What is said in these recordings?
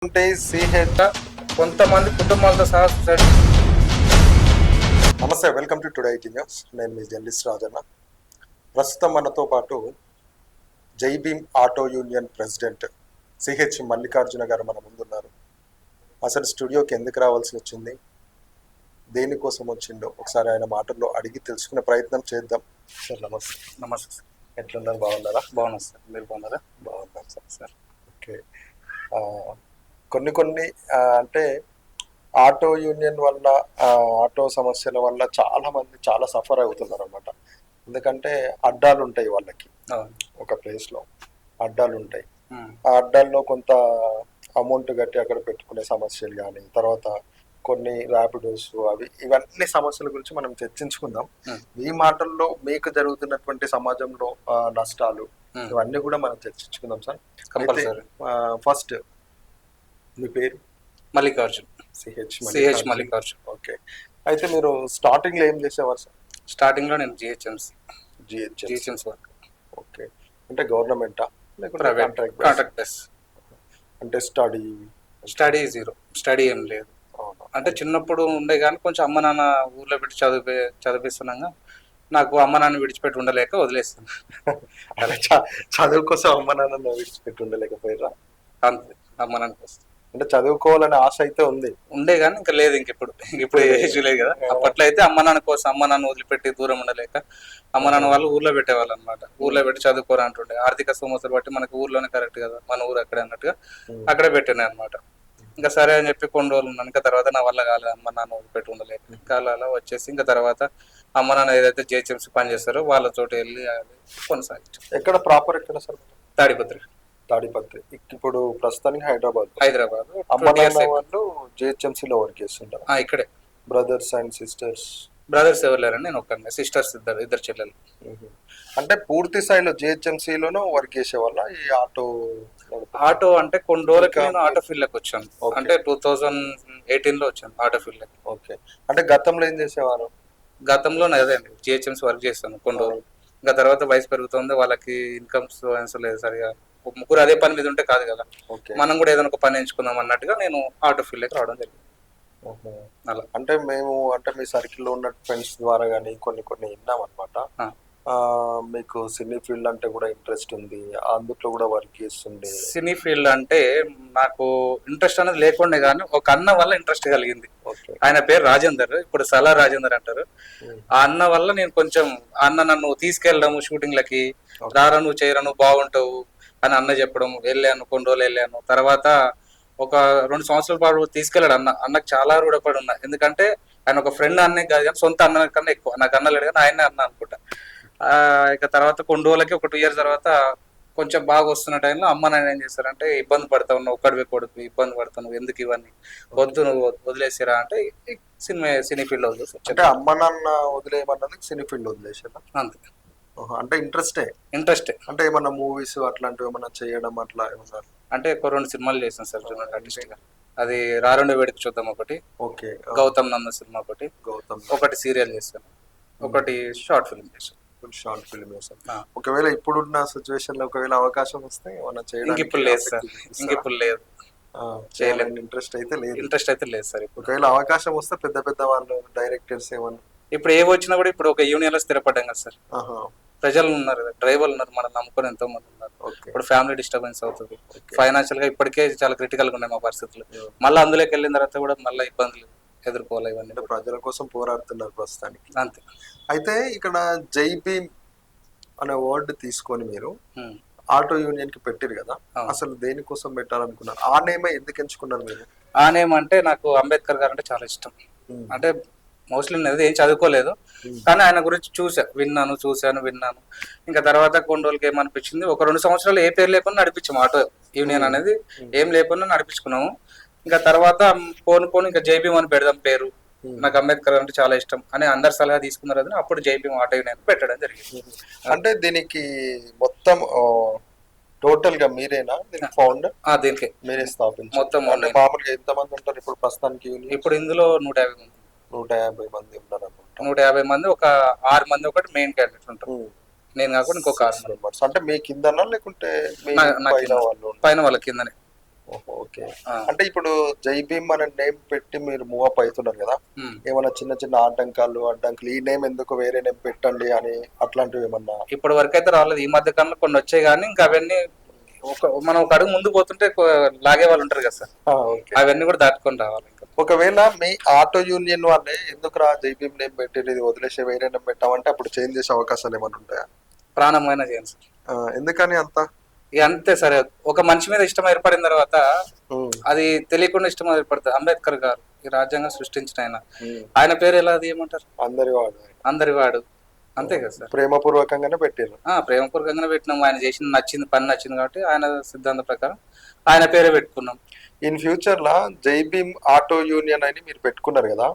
ఉంటే సిహెచ్ కొంతమంది కుటుంబాలతో సహా సూసైడ్. నమస్తే, welcome to today IT news. నేను మీ జర్నలిస్ట్ రాజన్న. ప్రస్తుతం మనతో పాటు Jai Bhim auto union president CH Mallikarjuna గారు మన ముందున్నారు. అసలు స్టూడియోకి ఎందుకు రావాల్సి వచ్చింది, దేనికోసం వచ్చిందో ఒకసారి ఆయన మాటల్లో అడిగి తెలుసుకునే ప్రయత్నం చేద్దాం. సార్ నమస్తే. నమస్తే సార్. ఎట్లున్నారు, బాగున్నారా? బాగున్నాను సార్, మీరు బాగున్నారా? బాగున్నాను సార్. ఓకే. కొన్ని అంటే ఆటో యూనియన్ వల్ల, ఆటో సమస్యల వల్ల చాలా మంది చాలా సఫర్ అవుతున్నారు అనమాట. ఎందుకంటే అడ్డాలు ఉంటాయి వాళ్ళకి, ఒక ప్లేస్లో అడ్డాలు ఉంటాయి. ఆ అడ్డాల్లో కొంత అమౌంట్ కట్టి అక్కడ పెట్టుకునే సమస్యలు కానీ, తర్వాత కొన్ని ర్యాపిడోస్ ఇవన్నీ సమస్యల గురించి మనం చర్చించుకుందాం. మీ మాటల్లో మీకు జరుగుతున్నటువంటి సమాజంలో నష్టాలు ఇవన్నీ కూడా మనం చర్చించుకుందాం సార్. ఫస్ట్ మీ పేరు? మల్లికార్జున్. సిహెచ్ మల్లికార్జున్. ఓకే. అయితే మీరు స్టార్టింగ్ లో ఏం చేసేవారు సార్? స్టార్టింగ్ లో నేను జిహెచ్ఎంసీ వర్క్. ఓకే. అంటే గవర్నమెంటా లేకుంటే కాంట్రాక్ట్ బేస్? అంటే స్టడీ జీరో, స్టడీ ఏం లేదు. అంటే చిన్నప్పుడు ఉండే కానీ కొంచెం అమ్మ నాన్న ఊర్లో పెట్టి చదివిస్తున్నాగా నాకు అమ్మ నాన్న విడిచిపెట్టి ఉండలేక వదిలేస్తాను. అలా చదువు కోసం అమ్మ నాన్న విడిచిపెట్టి ఉండలేకపోయారా? అంతే, అమ్మ నాన్న కోసం. అంటే చదువుకోవాలనే ఆశ అయితే ఉండే కానీ ఇంకా లేదు. ఇప్పుడు ఏజ్ లేదు కదా. అప్పట్లో అయితే అమ్మ నాన్న కోసం అమ్మ నాన్న వదిలిపెట్టి దూరం ఉండలేక అమ్మ నాన్న వాళ్ళు ఊర్లో పెట్టేవాళ్ళు అనమాట. ఊర్లో పెట్టి చదువుకోరా అంటుండే. ఆర్థిక సమస్యలు బట్టి మనకి ఊర్లోనే కరెక్ట్ కదా, మన ఊరు అక్కడే అన్నట్టుగా అక్కడే పెట్టినాయి అనమాట. ఇంకా సరే అని చెప్పి కొన్ని రోజులు ఉన్నాను. ఇంకా తర్వాత నా వల్ల కాలేదు, అమ్మ నాన్న వదిలిపెట్టి ఉండలేక ఇంకా అలా వచ్చేసి ఇంకా తర్వాత అమ్మ నాన్న ఏదైతే జిహెచ్ఎంసీ పని చేస్తారో వాళ్ళతోటి వెళ్ళి కొనసాగించారు. ఎక్కడ ప్రాపర్ ఎక్కడ సార్? తాడిపత్రి. ఇప్పుడు ప్రస్తుతానికి హైదరాబాద్. అమ్మ నాన్న వాళ్ళు జిహెచ్ఎంసీలో వర్క్ చేస్తుంటారు. ఇక్కడే. Brothers and sisters? బ్రదర్స్ ఎవరు లేరండి, నేను ఒక్కనే. సిస్టర్స్ ఇద్దరు చెల్లెలు. అంటే పూర్తి స్థాయిలో జిహెచ్ఎంసీలోనూ వర్క్ చేసే వాళ్ళ ఈ ఆటో అంటే కొన్ని రోజులకి నేను ఆటో ఫీల్డ్ లోకి వచ్చాను. అంటే 2018 లో వచ్చాను ఆటో ఫీల్డ్ లోకి. ఓకే. అంటే గతంలో ఏం చేసేవారు? గతంలో అదే అండి, జిహెచ్ఎంసీ వర్క్ చేస్తాను కొన్ని రోజులు. ఇంకా తర్వాత వయసు పెరుగుతుంది, వాళ్ళకి ఇన్కమ్స్ లేదు సరిగా. ముగ్గురు అదే పని మీద ఉంటే కాదు కదా, మనం కూడా ఏదైనా ఒక పని ఎంచుకుందాం అన్నట్టుగా నేను ఆటో ఫీల్డ్ లోకి రావడం జరిగింది. అలా అంటే మీ సర్కిల్లో ఉన్న ఫ్రెండ్స్ ద్వారా కానీ కొన్ని విన్నాం అనమాట. మీకు సినీ ఫీల్డ్ అంటే కూడా ఇంట్రెస్ట్ ఉంది, అందులో కూడా వర్క్ చేస్తుండే. సినీ ఫీల్డ్ అంటే నాకు ఇంట్రెస్ట్ అనేది లేకుండే కానీ ఒక అన్న వల్ల ఇంట్రెస్ట్ కలిగింది. ఆయన పేరు రాజేందర్, ఇప్పుడు సలా రాజేందర్ అంటారు. ఆ అన్న వల్ల నేను కొంచెం, అన్న నన్ను తీసుకెళ్ళడం షూటింగ్లకి, రారా నువ్వు చేయరా నువ్వు బాగుంటావు అని అన్న చెప్పడం. వెళ్ళాను, కొన్ని రోజులు వెళ్ళాను. తర్వాత ఒక 2 సంవత్సరాల పాటు తీసుకెళ్ళాడు అన్నకు చాలా రూఢపడి ఉన్నా. ఎందుకంటే ఆయన ఒక ఫ్రెండ్ అన్నే కాదు కానీ సొంత అన్న కన్నా ఎక్కువ. నాకు అన్న లేడు కానీ ఆయనే అన్న అనుకుంటా. ఇక తర్వాత కొన్ని రోజులకి ఒక 2 years తర్వాత కొంచెం బాగా వస్తున్న టైంలో అమ్మ నాన్న ఏం చేస్తారంటే, ఇబ్బంది పడతావు నువ్వు, ఒక్కడివే కొడుకు, ఇబ్బంది పడతావు నువ్వు, ఎందుకు ఇవన్నీ వద్దు, నువ్వు వదిలేసిరా అంటే సినీ ఫీల్డ్ లో వదిలేసి. అంటే అమ్మ నాన్న వదిలేయమన్నది సినీ ఫీల్డ్ వదిలేసారా? అంతే. అంటే ఇంట్రెస్టే. అంటే ఏమన్నా మూవీస్ అట్లాంటివి ఏమన్నా చేయడం అట్లా ఏమన్నా? అంటే ఒక 2 సినిమాలు చేసాను సార్ జూనియర్ ఆర్టిస్ట్ గా. అది రారుండే వేడికి చూద్దాం ఒకటి, ఓకే, గౌతమ్ నంద సినిమా ఒకటి, ఒకటి సీరియల్ చేశాను, ఒకటి షార్ట్ ఫిల్మ్ చేశాను. ఒకవేళ ఇప్పుడున్న సిచ్యువేషన్ లో ఒకవేళ అవకాశం వస్తే ఏమన్నా చేయడానికి? ఇప్పుడు లేదు సార్, ఇంకిప్పుడు లేదు, చేయలేదు. ఇంట్రెస్ట్ అయితే లేదు సార్. ఒకవేళ అవకాశం వస్తే పెద్ద వాళ్ళు డైరెక్టర్స్ ఏమన్నా ఇప్పుడు ఏ వచ్చినా కూడా, ఇప్పుడు ఒక యూనియన్ లో స్థిరపడ్డాం కదా సార్. ప్రజలు ఉన్నారు, డ్రైవర్లు ఉన్నారు, మనం నమ్ముకొని ఎంతో మంది ఉన్నారు. ఇప్పుడు ఫ్యామిలీ డిస్టర్బెన్స్ అవుతుంది, ఫైనాన్షియల్ గా ఇప్పటికే చాలా క్రిటికల్ గా ఉన్నాయి మా పరిస్థితులు. మళ్ళీ అందులోకి వెళ్ళిన తర్వాత కూడా మళ్ళీ ఇబ్బందులు ఎదుర్కోవాలి. ఇవన్నీ ప్రజల కోసం పోరాడుతున్నారు ప్రస్తుతానికి. అంతే. అయితే ఇక్కడ జై భీమ్ అనే వర్డ్ తీసుకొని మీరు ఆటో యూనియన్ కి పెట్టారు కదా, అసలు దేనికోసం పెట్టాలనుకున్నారు? ఆ నేమ్ ఎందుకు ఎంచుకున్నారు మీరు? ఆ నేమ్ అంటే నాకు అంబేద్కర్ గారు అంటే చాలా ఇష్టం. అంటే మోస్ట్లీ నేను ఏం చదువుకోలేదు కానీ ఆయన గురించి చూశాను, విన్నాను. ఇంకా తర్వాత కొన్ని రోజులకి ఏమనిపించింది, ఒక 2 సంవత్సరాలు ఏ పేరు లేకుండా నడిపించాము ఆటో యూనియన్ అనేది, ఏం లేకుండా నడిపించుకున్నాము. ఇంకా తర్వాత పోను ఇంకా జై భీమ్ అని పెడదాం పేరు, నాకు అంబేద్కర్ అంటే చాలా ఇష్టం అని అందరు సలహా తీసుకున్నారు. అది అప్పుడు జై భీమ్ ఆటో యూనియన్ పెట్టడం జరిగింది. అంటే దీనికి మొత్తం టోటల్ గా మీరేనా ఫౌండర్? దీనికి మీరే స్థాపించారు మొత్తం. మామూలుగా ఎంత మంది ఉంటారు ఇప్పుడు ప్రస్తుతానికి? ఇప్పుడు ఇందులో 150 మంది ఉన్నారు. 150 మంది, ఒక 6 మంది ఒకటి మెయిన్ క్యాండిడేట్ ఉంటారు. నేను కాకుండా ఇంకొక 6 మెంబర్స్. అంటే మీ కిందనా లేకుంటే పైన వాళ్ళ కిందనే? ఓకే. అంటే ఇప్పుడు జై భీమ్ అనే నేమ్ పెట్టి మీరు మూవ్ అప్ అవుతున్నారు కదా, ఏమైనా చిన్న చిన్న అడ్డంకులు ఈ నేమ్ ఎందుకు వేరే నేమ్ పెట్టండి అని అట్లాంటివి ఏమన్నా? ఇప్పటి వరకు అయితే రాలేదు. ఈ మధ్య కాలంలో కొన్ని వచ్చాయి కానీ ఇంకా అవన్నీ మనం ఒక అడుగు ముందు పోతుంటే లాగే వాళ్ళు ఉంటారు కదా సార్, అవన్నీ కూడా దాటుకొని రావాలి. ఇంకా ఒకవేళ మీ ఆటో యూనియన్ వాళ్ళే ఎందుకు రా జై భీమ్ నేమ్ పెట్టి ఇది వదిలేసే వేరే నేమ్ పెట్టామంటే అప్పుడు చేంజ్ చేసే అవకాశాలు ఏమైనా ఉంటాయా? ప్రాణమైన చేయండి సార్. ఎందుకని అంత? ఇక అంతే సరే, ఒక మనిషి మీద ఇష్టం ఏర్పడిన తర్వాత అది తెలియకుండా ఇష్టం ఏర్పడుతుంది. అంబేద్కర్ గారు ఈ రాజ్యాంగం సృష్టించిన ఆయన పేరు ఎలా అది ఏమంటారు? అందరి వాడు. అంతే కదా సార్, ప్రేమపూర్వకంగానే పెట్టారు. ప్రేమపూర్వకంగానే పెట్టినాం. ఆయన చేసిన పని నచ్చింది కాబట్టి ఆయన సిద్ధాంత ప్రకారం ఆయన పేరే పెట్టుకున్నాం. ఇన్ ఫ్యూచర్ లా జై భీమ్ ఆటో యూనియన్ అని మీరు పెట్టుకున్నారు కదా,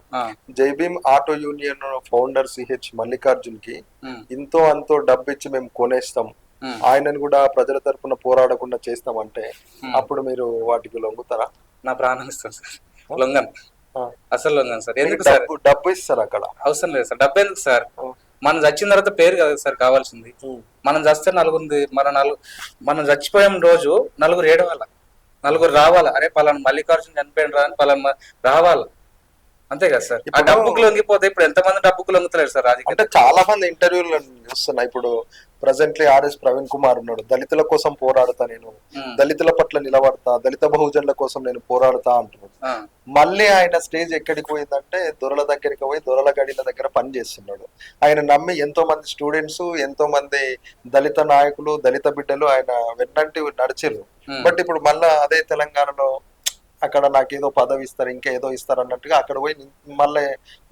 Jai Bhim auto union founder CH Mallikarjun కి ఇంతో అంతో డబ్బు ఇచ్చి మేము కొనేస్తాం, ఆయనను కూడా ప్రజల తరపున పోరాడకుండా చేస్తామంటే అప్పుడు మీరు వాటికి లొంగుతారా? నా ప్రాణం ఇస్తాను సార్, లొంగను, అసలు లొంగను సార్. ఎందుకు సార్? డబ్బు ఇస్తారు అక్కడ? అవసరం లేదు సార్. డబ్బు ఎందుకు సార్? మనం చచ్చిన తర్వాత పేరు కదా సార్ కావాల్సింది. మనం చస్తే నలుగుంది, మనం చచ్చిపోయిన రోజు నలుగురు ఏడవాల, నలుగురు రావాలా, అరే పలానా మల్లికార్జున చనిపోయిన రా అని పలానా రావాలా, అంతే కదా సార్. ఆ డబ్బుకు లొంగిపోతే ఇప్పుడు ఎంతమంది డబ్బుకు లొంగుతలేరు సార్? అంటే చాలా మంది ఇంటర్వ్యూలు చూస్తున్నా. ఇప్పుడు ప్రెసెంట్లీ ఆర్ఎస్ ప్రవీణ్ కుమార్ ఉన్నాడు, దళితుల కోసం పోరాడతా, నేను దళితుల పట్ల నిలబడతా, దళిత బహుజనుల కోసం నేను పోరాడతా అంటున్నాడు. మళ్ళీ ఆయన స్టేజ్ ఎక్కడికి పోయిందంటే దొరల దగ్గరికి పోయి దొరల గడిల దగ్గర పని చేస్తున్నాడు. ఆయన నమ్మి ఎంతో మంది స్టూడెంట్స్, ఎంతో మంది దళిత నాయకులు, దళిత బిడ్డలు ఆయన వెన్నంటి నడిచిరు. బట్ ఇప్పుడు మళ్ళా అదే తెలంగాణలో అక్కడ నాకేదో పదవి ఇస్తారు, ఇంకేదో ఇస్తారు అన్నట్టుగా అక్కడ పోయి మళ్ళీ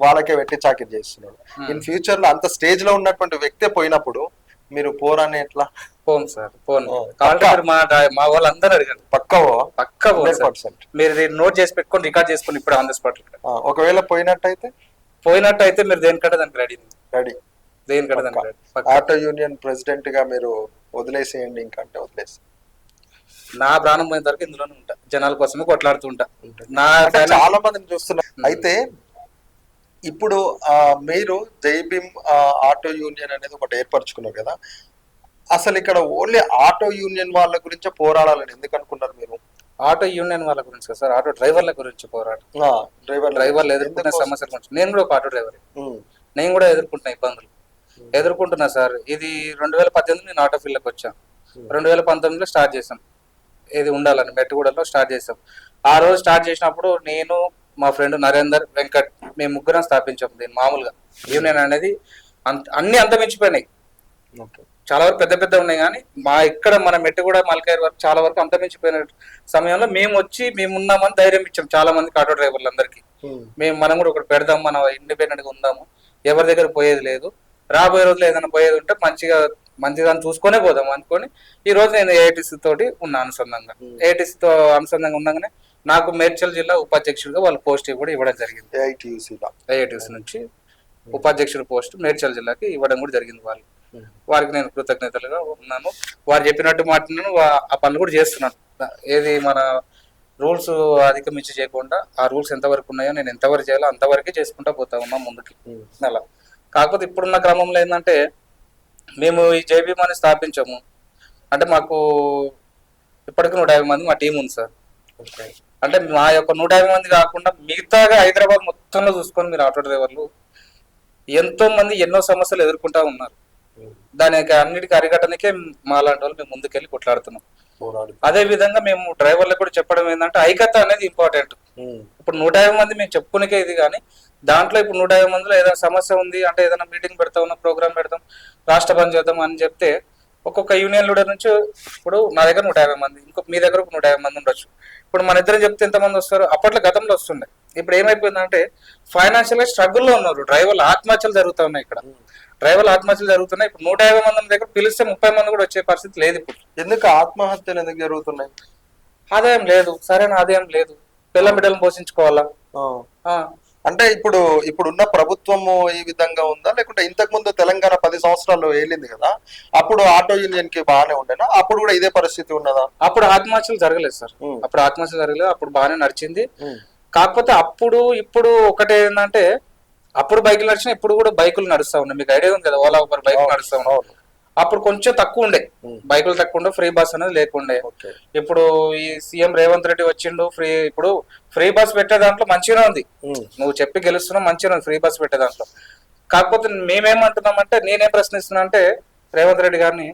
వాళ్ళకే వెట్టి చాకిరి చేస్తున్నాడు. ఇన్ ఫ్యూచర్ లో అంత స్టేజ్ లో ఉన్నటువంటి వ్యక్తే పోయినప్పుడు మీరు పోరాని ఎట్లా? పోను సార్, పోను. మా వాళ్ళందరూ అడిగారు, పక్కా 100%. మీరు నోట్ చేసి పెట్టుకొని రికార్డ్ చేసుకుని ఇప్పుడు ఆన్ ద స్పాట్. ఒకవేళ పోయినట్టయితే మీరు దేనికంటే దానికి రెడీ. దేనికంటే దానికి రెడీ. ఆటో యూనియన్ ప్రెసిడెంట్ గా మీరు వదిలేసేయండి, ఇంకంటే వదిలేసి నా ప్రాణం పోయిన వరకు ఇందులోనే ఉంటా, జనాల కోసమే కొట్లాడుతూ ఉంటా. చాలా మందిని చూస్తున్నా. అయితే ఇప్పుడు మీరు జై భీమ్ ఆటో యూనియన్ అనేది ఒకటి ఏర్పరచుకున్నారు కదా, అసలు ఇక్కడ ఓన్లీ ఆటో యూనియన్ వాళ్ళ గురించే పోరాడాలని ఎందుకు అనుకున్నారు మీరు? ఆటో యూనియన్ వాళ్ళ గురించి కదా సార్, ఆటో డ్రైవర్ల గురించి పోరాడు. డ్రైవర్లు ఎదుర్కొనే సమస్యల గురించి. నేను కూడా ఒక ఆటో డ్రైవర్, నేను కూడా ఎదుర్కొంటున్నా ఇబ్బందులు ఎదుర్కొంటున్నా సార్. ఇది 2018 నేను ఆటో ఫీల్డ్కి వచ్చాను, 2019లో స్టార్ట్ చేసాం. ఇది ఉండాలని మెట్టుగూడలో స్టార్ట్ చేసాం. ఆ రోజు స్టార్ట్ చేసినప్పుడు నేను, మా ఫ్రెండ్ నరేందర్, వెంకట్, మేము ముగ్గురం స్థాపించాం దీన్ని. మామూలుగా యూనియన్ అనేది అన్ని అంతమించిపోయినాయి, చాలా వరకు పెద్ద పెద్ద ఉన్నాయి. కానీ ఇక్కడ మన మెట్టుగూడ మల్కాయర్ వరకు చాలా వరకు అంతమించిపోయిన సమయంలో మేము వచ్చి మేము ఉన్నామని ధైర్యం ఇచ్చాం చాలా మందికి, ఆటో డ్రైవర్లందరికీ. మనం కూడా ఒకటి పెడదాం, మనం ఇండిపెండెంట్ గా ఉందాము, ఎవరి దగ్గర పోయేది లేదు, రాబోయే రోజులు ఏదైనా పోయేది ఉంటే మంచిగా చూసుకునే పోదాం అనుకొని ఈ రోజు నేను ఏఐటీసీ తోటి ఉన్న అనుసంధానంగా. ఏఐటీసీతో అనుసంధానంగా ఉండగానే నాకు మేడ్చల్ జిల్లా ఉపాధ్యక్షుడిగా వాళ్ళు పోస్ట్ కూడా ఇవ్వడం జరిగింది. ఏఐటీసీ నుంచి ఉపాధ్యక్షుడు పోస్ట్ మేడ్చల్ జిల్లాకి ఇవ్వడం కూడా జరిగింది. వారికి నేను కృతజ్ఞతలుగా ఉన్నాను. వారు చెప్పినట్టు మాట్లాడినాను, ఆ పనులు కూడా చేస్తున్నాను. ఏది మన రూల్స్ అధిగమించి చేయకుండా ఆ రూల్స్ ఎంతవరకు ఉన్నాయో నేను ఎంతవరకు చేయాలో అంతవరకే చేసుకుంటా పోతా ఉన్నాం ముందుకి. అలా కాకపోతే ఇప్పుడున్న క్రమంలో ఏంటంటే మేము ఈ జై భీమ్ అని స్థాపించాము అంటే మాకు ఇప్పటికీ 150 మంది మా టీం ఉంది సార్. అంటే మా యొక్క 150 మంది కాకుండా మిగతాగా హైదరాబాద్ మొత్తంలో చూసుకొని మీరు ఆటో డ్రైవర్లు ఎంతో మంది ఎన్నో సమస్యలు ఎదుర్కొంటా ఉన్నారు. దానికి అన్నిటికీ అరికట్టడానికే మా లాంటి వాళ్ళు మేము ముందుకెళ్ళి కొట్లాడుతున్నాం. అదే విధంగా మేము డ్రైవర్లకు కూడా చెప్పడం ఏంటంటే ఐక్యత అనేది ఇంపార్టెంట్. ఇప్పుడు 150 మంది మేము చెప్పుకునేకే ఇది, కానీ దాంట్లో ఇప్పుడు 150 మందిలో ఏదైనా సమస్య ఉంది అంటే ఏదైనా మీటింగ్ పెడతాం, ప్రోగ్రామ్ పెడతాం, రాష్ట్ర బంద్ చేద్దాం అని చెప్తే ఒక్కొక్క యూనియన్ లీడర్ నుంచి ఇప్పుడు నా దగ్గర 150 మంది, ఇంకో మీ దగ్గర 150 మంది ఉండొచ్చు. ఇప్పుడు మన ఇద్దరం చెప్తే ఎంతమంది వస్తారు? అప్పట్లో గతంలో వస్తుండే. ఇప్పుడు ఏమైపోయిందంటే ఫైనాన్షియల్ గా స్ట్రగుల్లో ఉన్నారు డ్రైవర్లు, ఆత్మహత్యలు జరుగుతూ ఉన్నాయి. ఇక్కడ డ్రైవర్లు ఆత్మహత్యలు జరుగుతున్నాయి. ఇప్పుడు 150 మంది దగ్గర పిలిస్తే 30 మంది కూడా వచ్చే పరిస్థితి లేదు ఇప్పుడు. ఎందుకు ఆత్మహత్యలు ఎందుకు జరుగుతున్నాయి? ఆదాయం లేదు, సరైన ఆదాయం లేదు, పిల్ల బిడ్డలను పోషించుకోవాలా. అంటే ఇప్పుడున్న ప్రభుత్వము ఈ విధంగా ఉందా, లేకుంటే ఇంతకు ముందు తెలంగాణ 10 సంవత్సరాలు ఏలింది కదా, అప్పుడు ఆటో యూనియన్ కి బాగానే ఉండేనా? అప్పుడు కూడా ఇదే పరిస్థితి ఉన్నదా? అప్పుడు ఆత్మహత్యలు జరగలేదు సార్, అప్పుడు ఆత్మహత్యలు జరగలేదు, అప్పుడు బాగానే నడిచింది. కాకపోతే ఇప్పుడు ఒకటే ఏంటంటే అప్పుడు బైకులు నడిచినా ఇప్పుడు కూడా బైకులు నడుస్తా ఉన్నాయి. మీకు ఐడియా ఉంది కదా, ఓలా ఊబర్ బైక్ నడుస్తా ఉన్నాయి. అప్పుడు కొంచెం తక్కువ ఉండే, బైకులు తక్కువ ఉండే, ఫ్రీ బస్ అనేది లేకుండే. ఇప్పుడు ఈ సీఎం రేవంత్ రెడ్డి వచ్చిండు, ఇప్పుడు ఫ్రీ బస్ పెట్టే దాంట్లో మంచిగా ఉంది, నువ్వు చెప్పి గెలుస్తున్నావు, మంచిగా ఉంది ఫ్రీ బస్ పెట్టే దాంట్లో. కాకపోతే మేమేమంటున్నామంటే, నేనేం ప్రశ్నిస్తున్నా అంటే రేవంత్ రెడ్డి గారిని,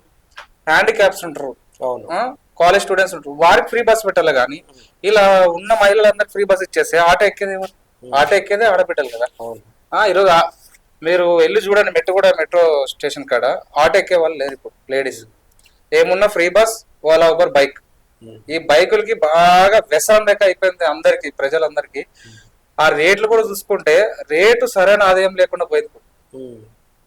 హ్యాండిక్యాప్స్ ఉంటారు, కాలేజ్ స్టూడెంట్స్ ఉంటారు, వారికి ఫ్రీ బస్ పెట్టాలి కానీ ఇలా ఉన్న మహిళలందరికి ఫ్రీ బస్ ఇచ్చేస్తే ఆటో ఎక్కేది ఏమో, ఆటో ఎక్కేదే ఆడబిడ్డలు కదా. ఈరోజు మీరు వెళ్ళి చూడండి, మెట్రో స్టేషన్ కాడ ఆటో ఎక్కే వాళ్ళు లేదు ఇప్పుడు లేడీస్. ఏమున్నా free bus, Ola Uber, bike. ఈ బైకులకి బాగా వ్యసనం లెక్క అయిపోయింది అందరికి, ప్రజలందరికీ. ఆ రేట్లు కూడా చూసుకుంటే రేటు సరైన ఆదాయం లేకుండా పోయింది.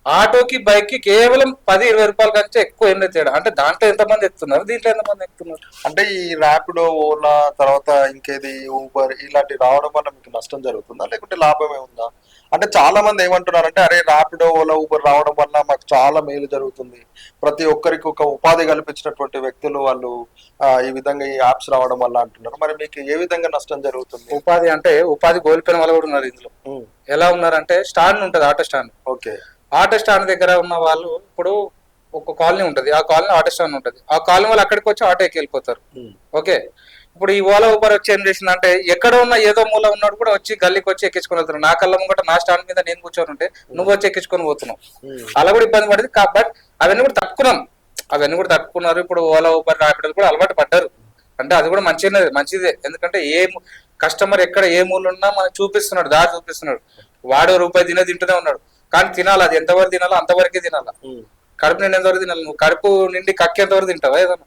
ఆటోకి బైక్ కి కేవలం 10-20 రూపాయల కంటే ఎక్కువ ఏం లేదు తేడా. అంటే దాంట్లో ఎంతమంది ఎక్కుతున్నారు, దీంట్లో ఎంతమంది ఎక్కుతున్నారు? అంటే ఈ ర్యాపిడో, ఓలా, తర్వాత ఇంకేది ఊబర్ ఇలాంటి రావడం వల్ల మీకు నష్టం జరుగుతుందా లేకుంటే లాభమే ఉందా? అంటే చాలా మంది ఏమంటున్నారంటే, అరే ర్యాపిడో, ఓలా, ఊబర్ రావడం వల్ల మాకు చాలా మేలు జరుగుతుంది, ప్రతి ఒక్కరికి ఒక ఉపాధి కల్పించినటువంటి వ్యక్తులు వాళ్ళు ఈ విధంగా ఈ యాప్స్ రావడం వల్ల అంటున్నారు. మరి మీకు ఏ విధంగా నష్టం జరుగుతుంది? ఉపాధి అంటే ఉపాధి కోల్పోయిన వాళ్ళు కూడా ఉన్నారు ఇందులో. ఎలా ఉన్నారంటే, స్టాండ్ ఉంటుంది, auto stand. Okay, auto stand దగ్గర ఉన్న వాళ్ళు, ఇప్పుడు ఒక కాలనీ ఉంటుంది, ఆ కాలనీ ఆటో స్టాండ్ ఉంటుంది, ఆ కాలనీ వాళ్ళు అక్కడికి వచ్చి ఆటో ఎక్కి వెళ్ళిపోతారు. ఓకే, ఇప్పుడు ఈ ఓలా ఊబర్ వచ్చి ఏం చేసిందంటే, ఎక్కడ ఉన్న ఏదో మూల ఉన్నాడు కూడా వచ్చి గల్లీకి వచ్చి ఎక్కించుకొని వెళ్తున్నాడు. నా కళ్ళ ముంగట నా స్టాండ్ మీద నేను కూర్చొని ఉంటే నువ్వు వచ్చి ఎక్కించుకొని పోతున్నావు, అలా కూడా ఇబ్బంది పడింది. బట్ అవన్నీ కూడా తట్టుకున్నారు. ఇప్పుడు ఓలా ఊబర్ ర్యాపిడోలు కూడా అలవాటు పడ్డారు. అంటే అది కూడా మంచిదే. ఎందుకంటే ఏ కస్టమర్ ఎక్కడ ఏ మూల ఉన్నా మనకు చూపిస్తున్నాడు, దారి చూపిస్తున్నాడు. వాడు రూపాయి తింటూనే ఉన్నాడు, కానీ తినాలి, అది ఎంతవరకు తినాలో అంతవరకే తినాలా. కడుపు నిండి ఎంతవరకు తినాలి, నువ్వు కడుపు నిండి కక్కేంతవరకు తింటావా ఏదన్నా?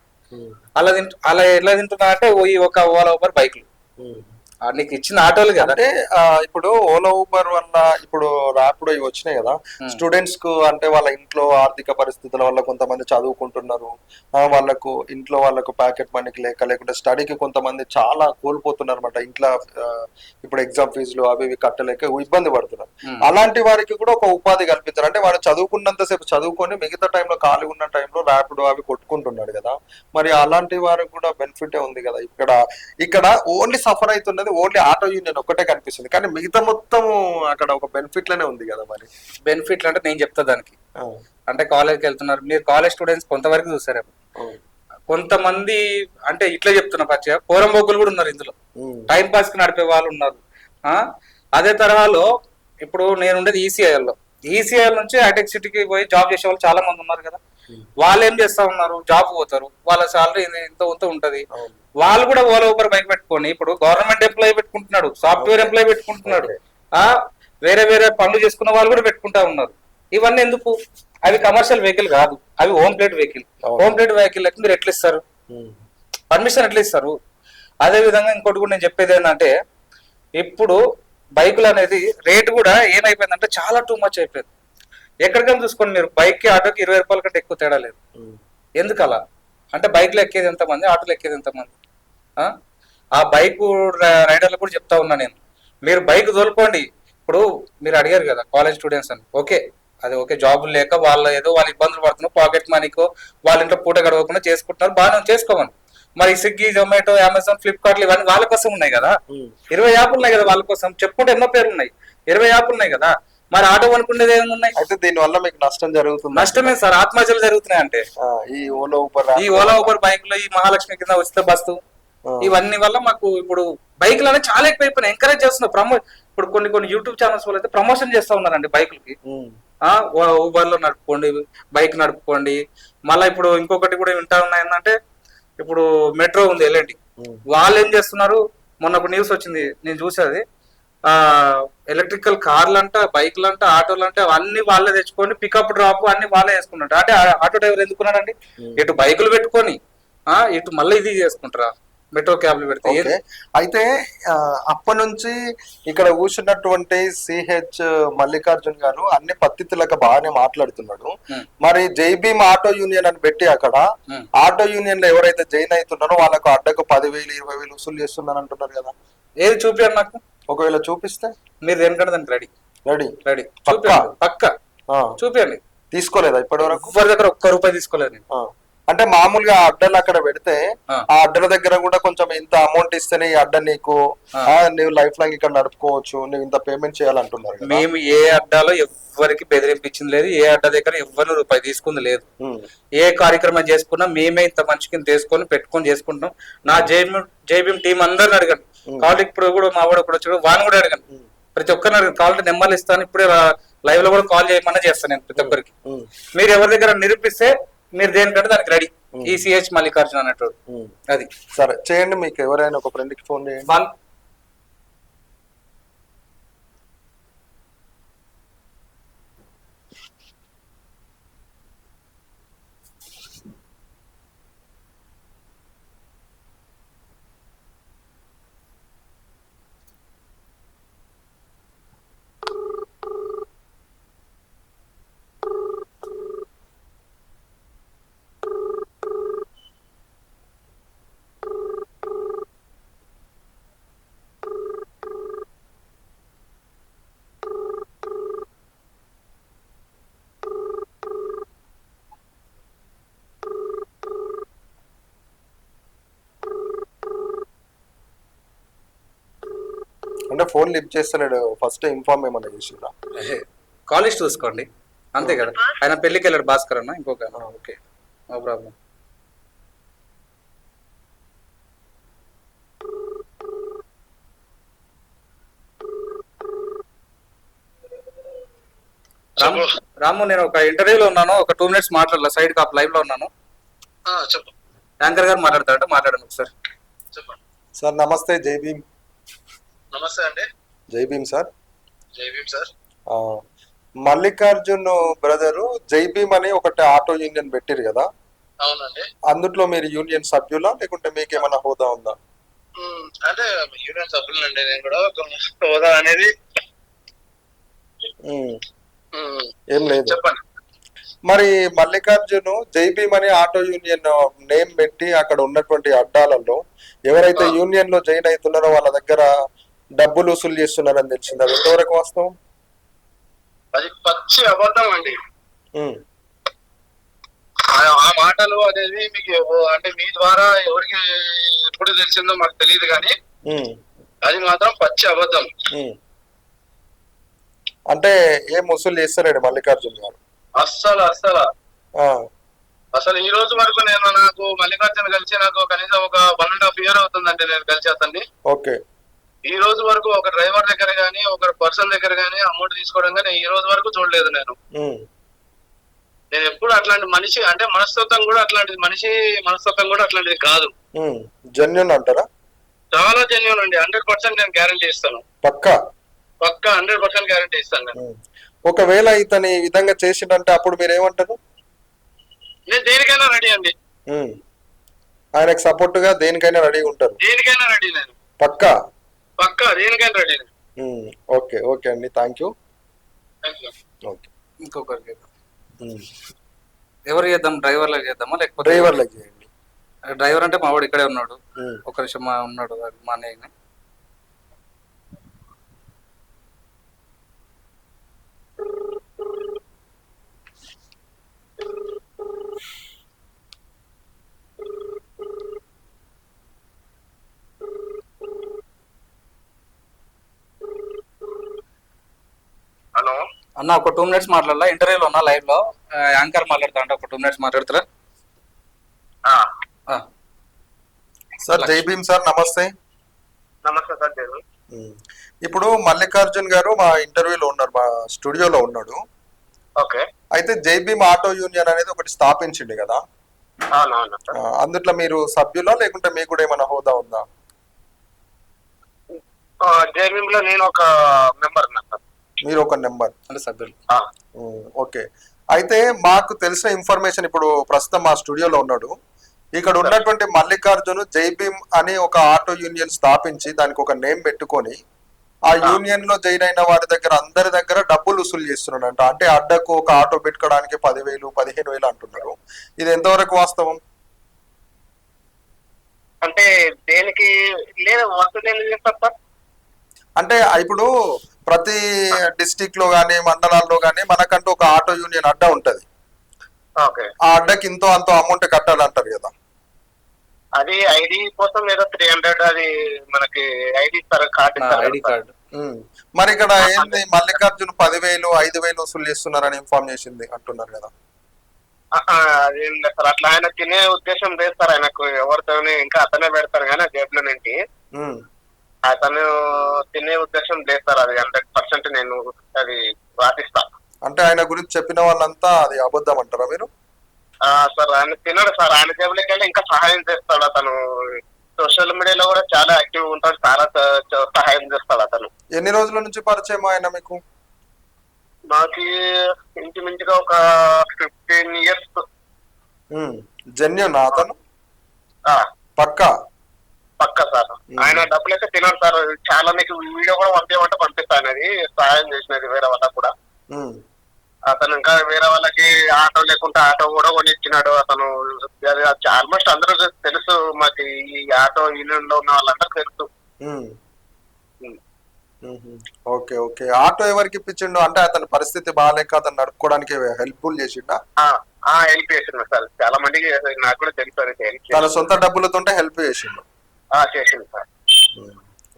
అలా ఎలా తింటున్నా అంటే ఈ ఒక ఓలా ఊబర్ బైక్లు నీకు ఇచ్చిన ఆటోలు కదా. అంటే ఇప్పుడు ఓలా ఊబర్ వల్ల, ఇప్పుడు ర్యాపిడో ఇవి వచ్చినాయి కదా, స్టూడెంట్స్ కు అంటే వాళ్ళ ఇంట్లో ఆర్థిక పరిస్థితుల వల్ల కొంతమంది చదువుకుంటున్నారు, వాళ్ళకు ఇంట్లో వాళ్ళకు ప్యాకెట్ మనీకి లేకుంటే స్టడీకి కొంతమంది చాలా కోల్పోతున్నారు అనమాట. ఇంట్లో ఇప్పుడు ఎగ్జామ్ ఫీజులు అవి ఇవి కట్టలేక ఇబ్బంది పడుతున్నారు. అలాంటి వారికి కూడా ఒక ఉపాధి కల్పించారు. అంటే వాడు చదువుకున్నంతసేపు చదువుకొని మిగతా టైంలో ఖాళీ ఉన్న టైంలో ర్యాపిడో అవి కొట్టుకుంటున్నాడు కదా, మరి అలాంటి వారికి కూడా బెనిఫిటే ఉంది కదా. ఇక్కడ ఓన్లీ సఫర్ అవుతున్నది ఓన్లీ ఆటో యూనియన్ ఒక్కటే కనిపిస్తుంది, కానీ మిగతా మొత్తం అక్కడ ఒక బెనిఫిట్ లోనే ఉంది కదా. మరి బెనిఫిట్లు అంటే నేను చెప్తా దానికి. అంటే కాలేజ్కి వెళ్తున్నారు, మీరు కాలేజ్ స్టూడెంట్స్ కొంతవరకు చూసారేమో, కొంతమంది అంటే ఇట్లా చెప్తున్నా పచ్చిగా పోరంబోకులు కూడా ఉన్నారు ఇందులో, టైం పాస్ కి నడిపే వాళ్ళు ఉన్నారు. అదే తరహాలో ఇప్పుడు నేను ఉండేది ఈసీఐఎల్ నుంచి హైటెక్ సిటీకి పోయి జాబ్ చేసే వాళ్ళు చాలా మంది ఉన్నారు కదా. వాళ్ళు ఏం చేస్తా ఉన్నారు, జాబ్ పోతారు, వాళ్ళ సాలరీ ఇంత ఉంటది. వాళ్ళు కూడా ఓలా ఊబర్ బైక్ పెట్టుకొని ఇప్పుడు గవర్నమెంట్ ఎంప్లాయీ పెట్టుకుంటున్నాడు, సాఫ్ట్వేర్ ఎంప్లాయీ పెట్టుకుంటున్నాడు, వేరే పనులు చేసుకున్న వాళ్ళు కూడా పెట్టుకుంటా ఉన్నారు. ఇవన్నీ ఎందుకు? అవి కమర్షియల్ వెహికల్ కాదు, అవి home plate vehicle. Home plate vehicle మీరు ఎట్లా ఇస్తారు, పర్మిషన్ ఎట్లా ఇస్తారు? అదే విధంగా ఇంకోటి కూడా నేను చెప్పేది ఏంటంటే, ఇప్పుడు బైకులు అనేది రేటు కూడా ఏమైపోయిందంటే చాలా టూ మచ్ అయిపోయింది. ఎక్కడికైనా చూసుకోండి మీరు, బైక్ కి ఆటోకి 20 రూపాయల కంటే ఎక్కువ తేడా లేదు. ఎందుకు అలా అంటే, బైక్లో ఎక్కేది ఎంతమంది, ఆటోలో ఎక్కేది ఎంతమంది? ఆ బైక్ రైడర్లు కూడా చెప్తా ఉన్నా నేను, మీరు బైక్ తోలుకోండి. ఇప్పుడు మీరు అడిగారు కదా కాలేజ్ స్టూడెంట్స్ అని, ఓకే అది ఓకే, జాబులు లేక వాళ్ళు ఇబ్బందులు పడుతున్నారు, పాకెట్ మనీకో వాళ్ళ ఇంట్లో పూట గడవకుండా చేసుకుంటున్నారు, బాగా చేసుకోమని. మరి స్విగ్గీ, జొమాటో, అమెజాన్, ఫ్లిప్కార్ట్లు ఇవన్నీ వాళ్ళ కోసం ఉన్నాయి కదా. 20 యాప్లు ఉన్నాయి కదా వాళ్ళ కోసం, చెప్పుకుంటే ఎన్నో పేర్లు ఉన్నాయి, 20 యాప్లు ఉన్నాయి కదా. మరి ఆటో అనుకునేది ఏమున్నాయి? అయితే దీని వల్ల మీకు నష్టం జరుగుతుంది. నష్టమే సార్, ఆత్మహత్యలు జరుగుతున్నాయి. అంటే ఈ ఓలా ఊబర్ బైక్ లో ఈ మహాలక్ష్మి కింద ఉచిత బస్సు ఇవన్నీ వల్ల మాకు ఇప్పుడు బైక్లు అనేది చాలా ఎక్కువైపోయినాయి. ఎంకరేజ్ చేస్తున్నారు. ఇప్పుడు కొన్ని యూట్యూబ్ ఛానల్స్ వాళ్ళు అయితే ప్రమోషన్ చేస్తా ఉన్నారండి బైకులకి. ఊబర్ లో నడుపుకోండి, బైక్ నడుపుకోండి. మళ్ళీ ఇప్పుడు ఇంకొకటి కూడా వింటా ఉన్నాయి ఏంటంటే, ఇప్పుడు మెట్రో ఉంది ఎల్ఎన్టీ, వాళ్ళు ఏం చేస్తున్నారు, మొన్న ఒక న్యూస్ వచ్చింది నేను చూసేది, ఎలక్ట్రికల్ కార్లు అంట, బైక్లు అంట, ఆటోలు అంటే అన్ని వాళ్ళే తెచ్చుకొని పికప్ డ్రాప్ అన్ని వాళ్ళే వేసుకున్నట్టు. అంటే ఆటో డ్రైవర్ ఎందుకున్నాడండి, ఇటు బైకులు పెట్టుకొని ఇటు మళ్ళీ ఇది చేసుకుంటారా, మెట్రో క్యాబ్లు పెడితే. అయితే అప్పటి నుంచి ఇక్కడ కూర్చున్నటువంటి సిహెచ్ మల్లికార్జున్ గారు అన్ని పద్ధతులకు బాగానే మాట్లాడుతున్నాడు. మరి జైభీమ్ ఆటో యూనియన్ అని పెట్టి అక్కడ ఆటో యూనియన్ లో ఎవరైతే జాయిన్ అవుతున్నారో వాళ్ళకు అడ్డకు 10,000, 20,000 వసూలు చేస్తున్నారు అంటున్నారు కదా. ఏది చూపారు నాకు? ఒకవేళ చూపిస్తే మీరు దేనికంటే దానికి రెడీ పక్క చూపించండి. తీసుకోలేదా ఇప్పటి వరకు? ఎవరి దగ్గర ఒక్క రూపాయి తీసుకోలేదు. అంటే మామూలుగా ఆ అడ్డలు అక్కడ పెడితే ఆ. ఆ అడ్డల దగ్గర కూడా కొంచెం ఇంత అమౌంట్ ఇస్తేనే ఈ అడ్డ నీకు నువ్వు లైఫ్ లాంగ్ ఇక్కడ నడుపుకోవచ్చు, నువ్వు ఇంత పేమెంట్ చేయాలంటున్నారు కదా. మేము ఏ అడ్డాలో ఎవ్వరికి బెదిరింపించింది లేదు, ఏ అడ్డ దగ్గర ఎవ్వరు రూపాయి తీసుకుంది లేదు. ఏ కార్యక్రమం చేసుకున్నా మేమే ఇంత మంచి కింద తీసుకొని పెట్టుకొని చేసుకుంటాం. నా జైబీఎం టీం అందరిని అడిగాను, కాల్ ఇప్పుడు కూడా మా వాడు కూడా వచ్చాడు, వాడిని కూడా అడిగాను, ప్రతి ఒక్కరిని అడిగాను. కాల్ నెంబర్లు ఇస్తాను, ఇప్పుడే లైవ్ లో కూడా కాల్ చేయమన్నా చేస్తాను నేను ప్రతి ఒక్కరికి. మీరు ఎవరి దగ్గర నిరూపిస్తే మీరు దేనికంటే దానికి రెడీ. ఈ సిహెచ్ మల్లికార్జున అన్నట్టు అది. సరే చేయండి, మీకు ఎవరైనా ఒక ఫ్రెండ్ కి ఫోన్ చేయండి. అంటే ఫోన్ లిఫ్ట్ చేస్తలేడు, ఫస్ట్ ఇన్ఫార్మ్ ఏమన్నా చేసిందా? కాలేజ్ చూసుకోండి అంతే కదా. ఆయన పెళ్లికి వెళ్ళాడు భాస్కర్ అన్న, ఇంకొక. Okay, no problem. రాము, నేను ఒక ఇంటర్వ్యూలో ఉన్నాను, ఒక 2 minutes మాట్లాడాల, సైడ్ కాప్ లైవ్ లో ఉన్నాను. చెప్పు. యాంకర్ గారు మాట్లాడతారంటే మాట్లాడండి ఒకసారి. చెప్పండి సార్. నమస్తే, జై భీమ్. నమస్తే అండి. జై భీమ్ సార్. జై భీమ్ సార్. మల్లికార్జున్ బ్రదరు జై భీమ్ అని ఒకటి ఆటో యూనియన్ పెట్టిరు కదా. అవునండి. అందుట్లో మీరు యూనియన్ సభ్యులా లేకుంటే మీకేమైనా హోదా ఉందా? అంటే యూనియన్ సభ్యులండి, నేను కూడా హోదా అనేది ఏం లేదు. చెప్పండి. మరి మల్లికార్జున్ జై భీమ్ అని ఆటో యూనియన్ నేమ్ పెట్టి అక్కడ ఉన్నటువంటి అడ్డాలలో ఎవరైతే యూనియన్ లో జాయిన్ అవుతున్నారో వాళ్ళ దగ్గర డబ్బులు వసూలు చేస్తున్నారని తెలిసింది. అది ఎంతవరకు వాస్తవం? అది పచ్చి అబద్ధం అండి. ఆ మాటలు అనేది మీకు అంటే మీ ద్వారా ఎవరికి ఎప్పుడు తెలిసిందో మాకు తెలియదు, కానీ అది మాత్రం పచ్చి అబద్ధం. అంటే ఏం వసూలు చేస్తారండి మల్లికార్జున్ గారు? అసలు ఈ రోజు వరకు నాకు మల్లికార్జున కలిసి నాకు కనీసం ఒక 1.5 year అవుతుందండి నేను కలిసి అతన్ని. ఓకే. ఈ రోజు వరకు ఒక డ్రైవర్ దగ్గర గానీ ఒక పర్సన్ దగ్గర గానీ అమౌంట్ తీసుకోవడం కానీ ఈ రోజు వరకు చూడలేదు నేను. నేను ఎప్పుడు అట్లాంటి మనిషి అంటే మనస్తత్వం కూడా అట్లాంటిది, మనిషి మనస్తత్వం కూడా అట్లాంటిది కాదు. జెన్యూన్ అంటారా? చాలా జెన్యూన్ అండి, 100% నేను గ్యారంటీ ఇస్తాను. పక్కా 100% గ్యారంటీ ఇస్తాను నేను. ఒకవేళ ఇతని ఈ విధంగా చేసిండంటే అప్పుడు మీరు ఏమంటారు? నేను దేనికైనా రెడీ అండి. ఆయనకు సపోర్ట్ గా దేనికైనా రెడీ ఉంటారు? దేనికైనా రెడీ నేను. పక్కా దేనికైనా రెడీ. ఓకే ఓకే అండి, థ్యాంక్ యూ. ఓకే, ఇంకొకరికి ఎవరు చేద్దాం? డ్రైవర్లకు చేద్దామా లేకపోతే? డ్రైవర్లకు చేయండి. డ్రైవర్ అంటే మా వాడు ఇక్కడే ఉన్నాడు, ఒక నిమిషం ఉన్నాడు మా అన్నయ్య. హలో అన్న, ఒక 2 minutes మాట్లాడాలా, ఇంటర్వ్యూలో ఉన్నా లైవ్ లో. యాంకర్ మాట్లాడతా అంటే ఒక 2 minutes మాట్లాడతారా? సార్ జై భీమ్ సార్, నమస్తే. నమస్తే సార్. ఇప్పుడు మల్లికార్జున్ గారు మా ఇంటర్వ్యూలో ఉన్నారు, మా స్టూడియోలో ఉన్నాడు. ఓకే. అయితే జై భీమ్ ఆటో యూనియన్ అనేది ఒకటి స్థాపించింది కదా, అందుట్లో మీరు సభ్యులా లేకుంటే మీకు కూడా ఏమైనా హోదా ఉందా? జై భీమ్ లో నేను ఒక మెంబర్. మీరు ఒక నెంబర్ అంటే సభ్యులు? ఓకే. అయితే మాకు తెలిసిన ఇన్ఫర్మేషన్, ఇప్పుడు ప్రస్తుతం మా స్టూడియోలో ఉన్నాడు, ఇక్కడ ఉన్నటువంటి మల్లికార్జున్ జై భీమ్ అని ఒక ఆటో యూనియన్ స్థాపించి దానికి ఒక నేమ్ పెట్టుకొని ఆ యూనియన్ లో జాయిన్ అయిన వారి దగ్గర అందరి దగ్గర డబ్బులు వసూలు చేస్తున్నాడంట. అంటే అడ్డకు ఒక ఆటో పెట్టుకోవడానికి 10,000 15,000 అంటున్నారు. ఇది ఎంతవరకు వాస్తవం? అంటే దేనికి లేదు, అంటే ఇప్పుడు ప్రతి డిస్టిక్ లో గానీ మండలాల్లో గానీ మనకంటూ ఒక ఆటో యూనియన్ అడ్డా ఉంటది. ఓకే. ఆ అడ్డకి ఇంతో అంతో అమౌంట్ కట్టాలంటారు కదా. అది ఐడి కోసం ఏదో 300 అది మనకి ఐడి ఇస్తారు, కార్డు ఇస్తారు ఐడి కదా సార్. కార్డు. మరి ఇక్కడ ఏంది మల్లికార్జున్ 10,000 5,000 వసూలు చేస్తున్నారని ఇన్ఫార్మ్ చేసింది అంటున్నారు కదా. అదేం లేదు సార్, అట్లా ఆయన తినే ఉద్దేశం లేదు సార్. ఆయనకు ఎవరితోనే ఇంకా అతనే పెడతారు కానీ జేబులో నుండి అతను తినే ఉద్దేశం లేదు సార్. అది 100% నేను అది వాదిస్తా. అంటే ఆయన గురించి చెప్పిన వాళ్ళంతా అది అబద్ధం అంటారా మీరు? సార్ ఆయన తినడు సార్, ఆయన జేబులోకి వెళ్ళి ఇంకా సహాయం చేస్తాడు అతను. సోషల్ మీడియాలో కూడా చాలా యాక్టివ్ ఉంటాడు, చాలా సహాయం చేస్తాడు అతను. ఎన్ని రోజుల నుంచి పరిచయం ఆయన మీకు? మాకి ఇంచుమించుగా ఒక 15 years. జెన్యున్ అతను పక్కా సార్. ఆయన డబ్బులు అయితే తినడు సార్. చాలా మీకు వీడియో కూడా పంపించమంటే పంపిస్తాను, అది సహాయం చేసినది వేరే వాళ్ళకి కూడా. అతను ఇంకా వేరే వాళ్ళకి ఆటో లేకుంటే ఆటో కూడా కొనిచ్చినాడు అతను. ఆల్మోస్ట్ అందరూ తెలుసు మాకు, ఈ ఆటో యూనియన్ లో ఉన్న వాళ్ళందరూ తెలుసు. Okay okay. ఆటో ఎవరికి ఇప్పించిండు అంటే అతని పరిస్థితి బాగాలేక అతను నడుపుకోవడానికి హెల్ప్ఫుల్ చేసిండా? హెల్ప్ చేసిండు సార్, చాలా మందికి నాకు కూడా తెలుసు. తన సొంత డబ్బులతో హెల్ప్ చేసిండు. చేసిండు sir.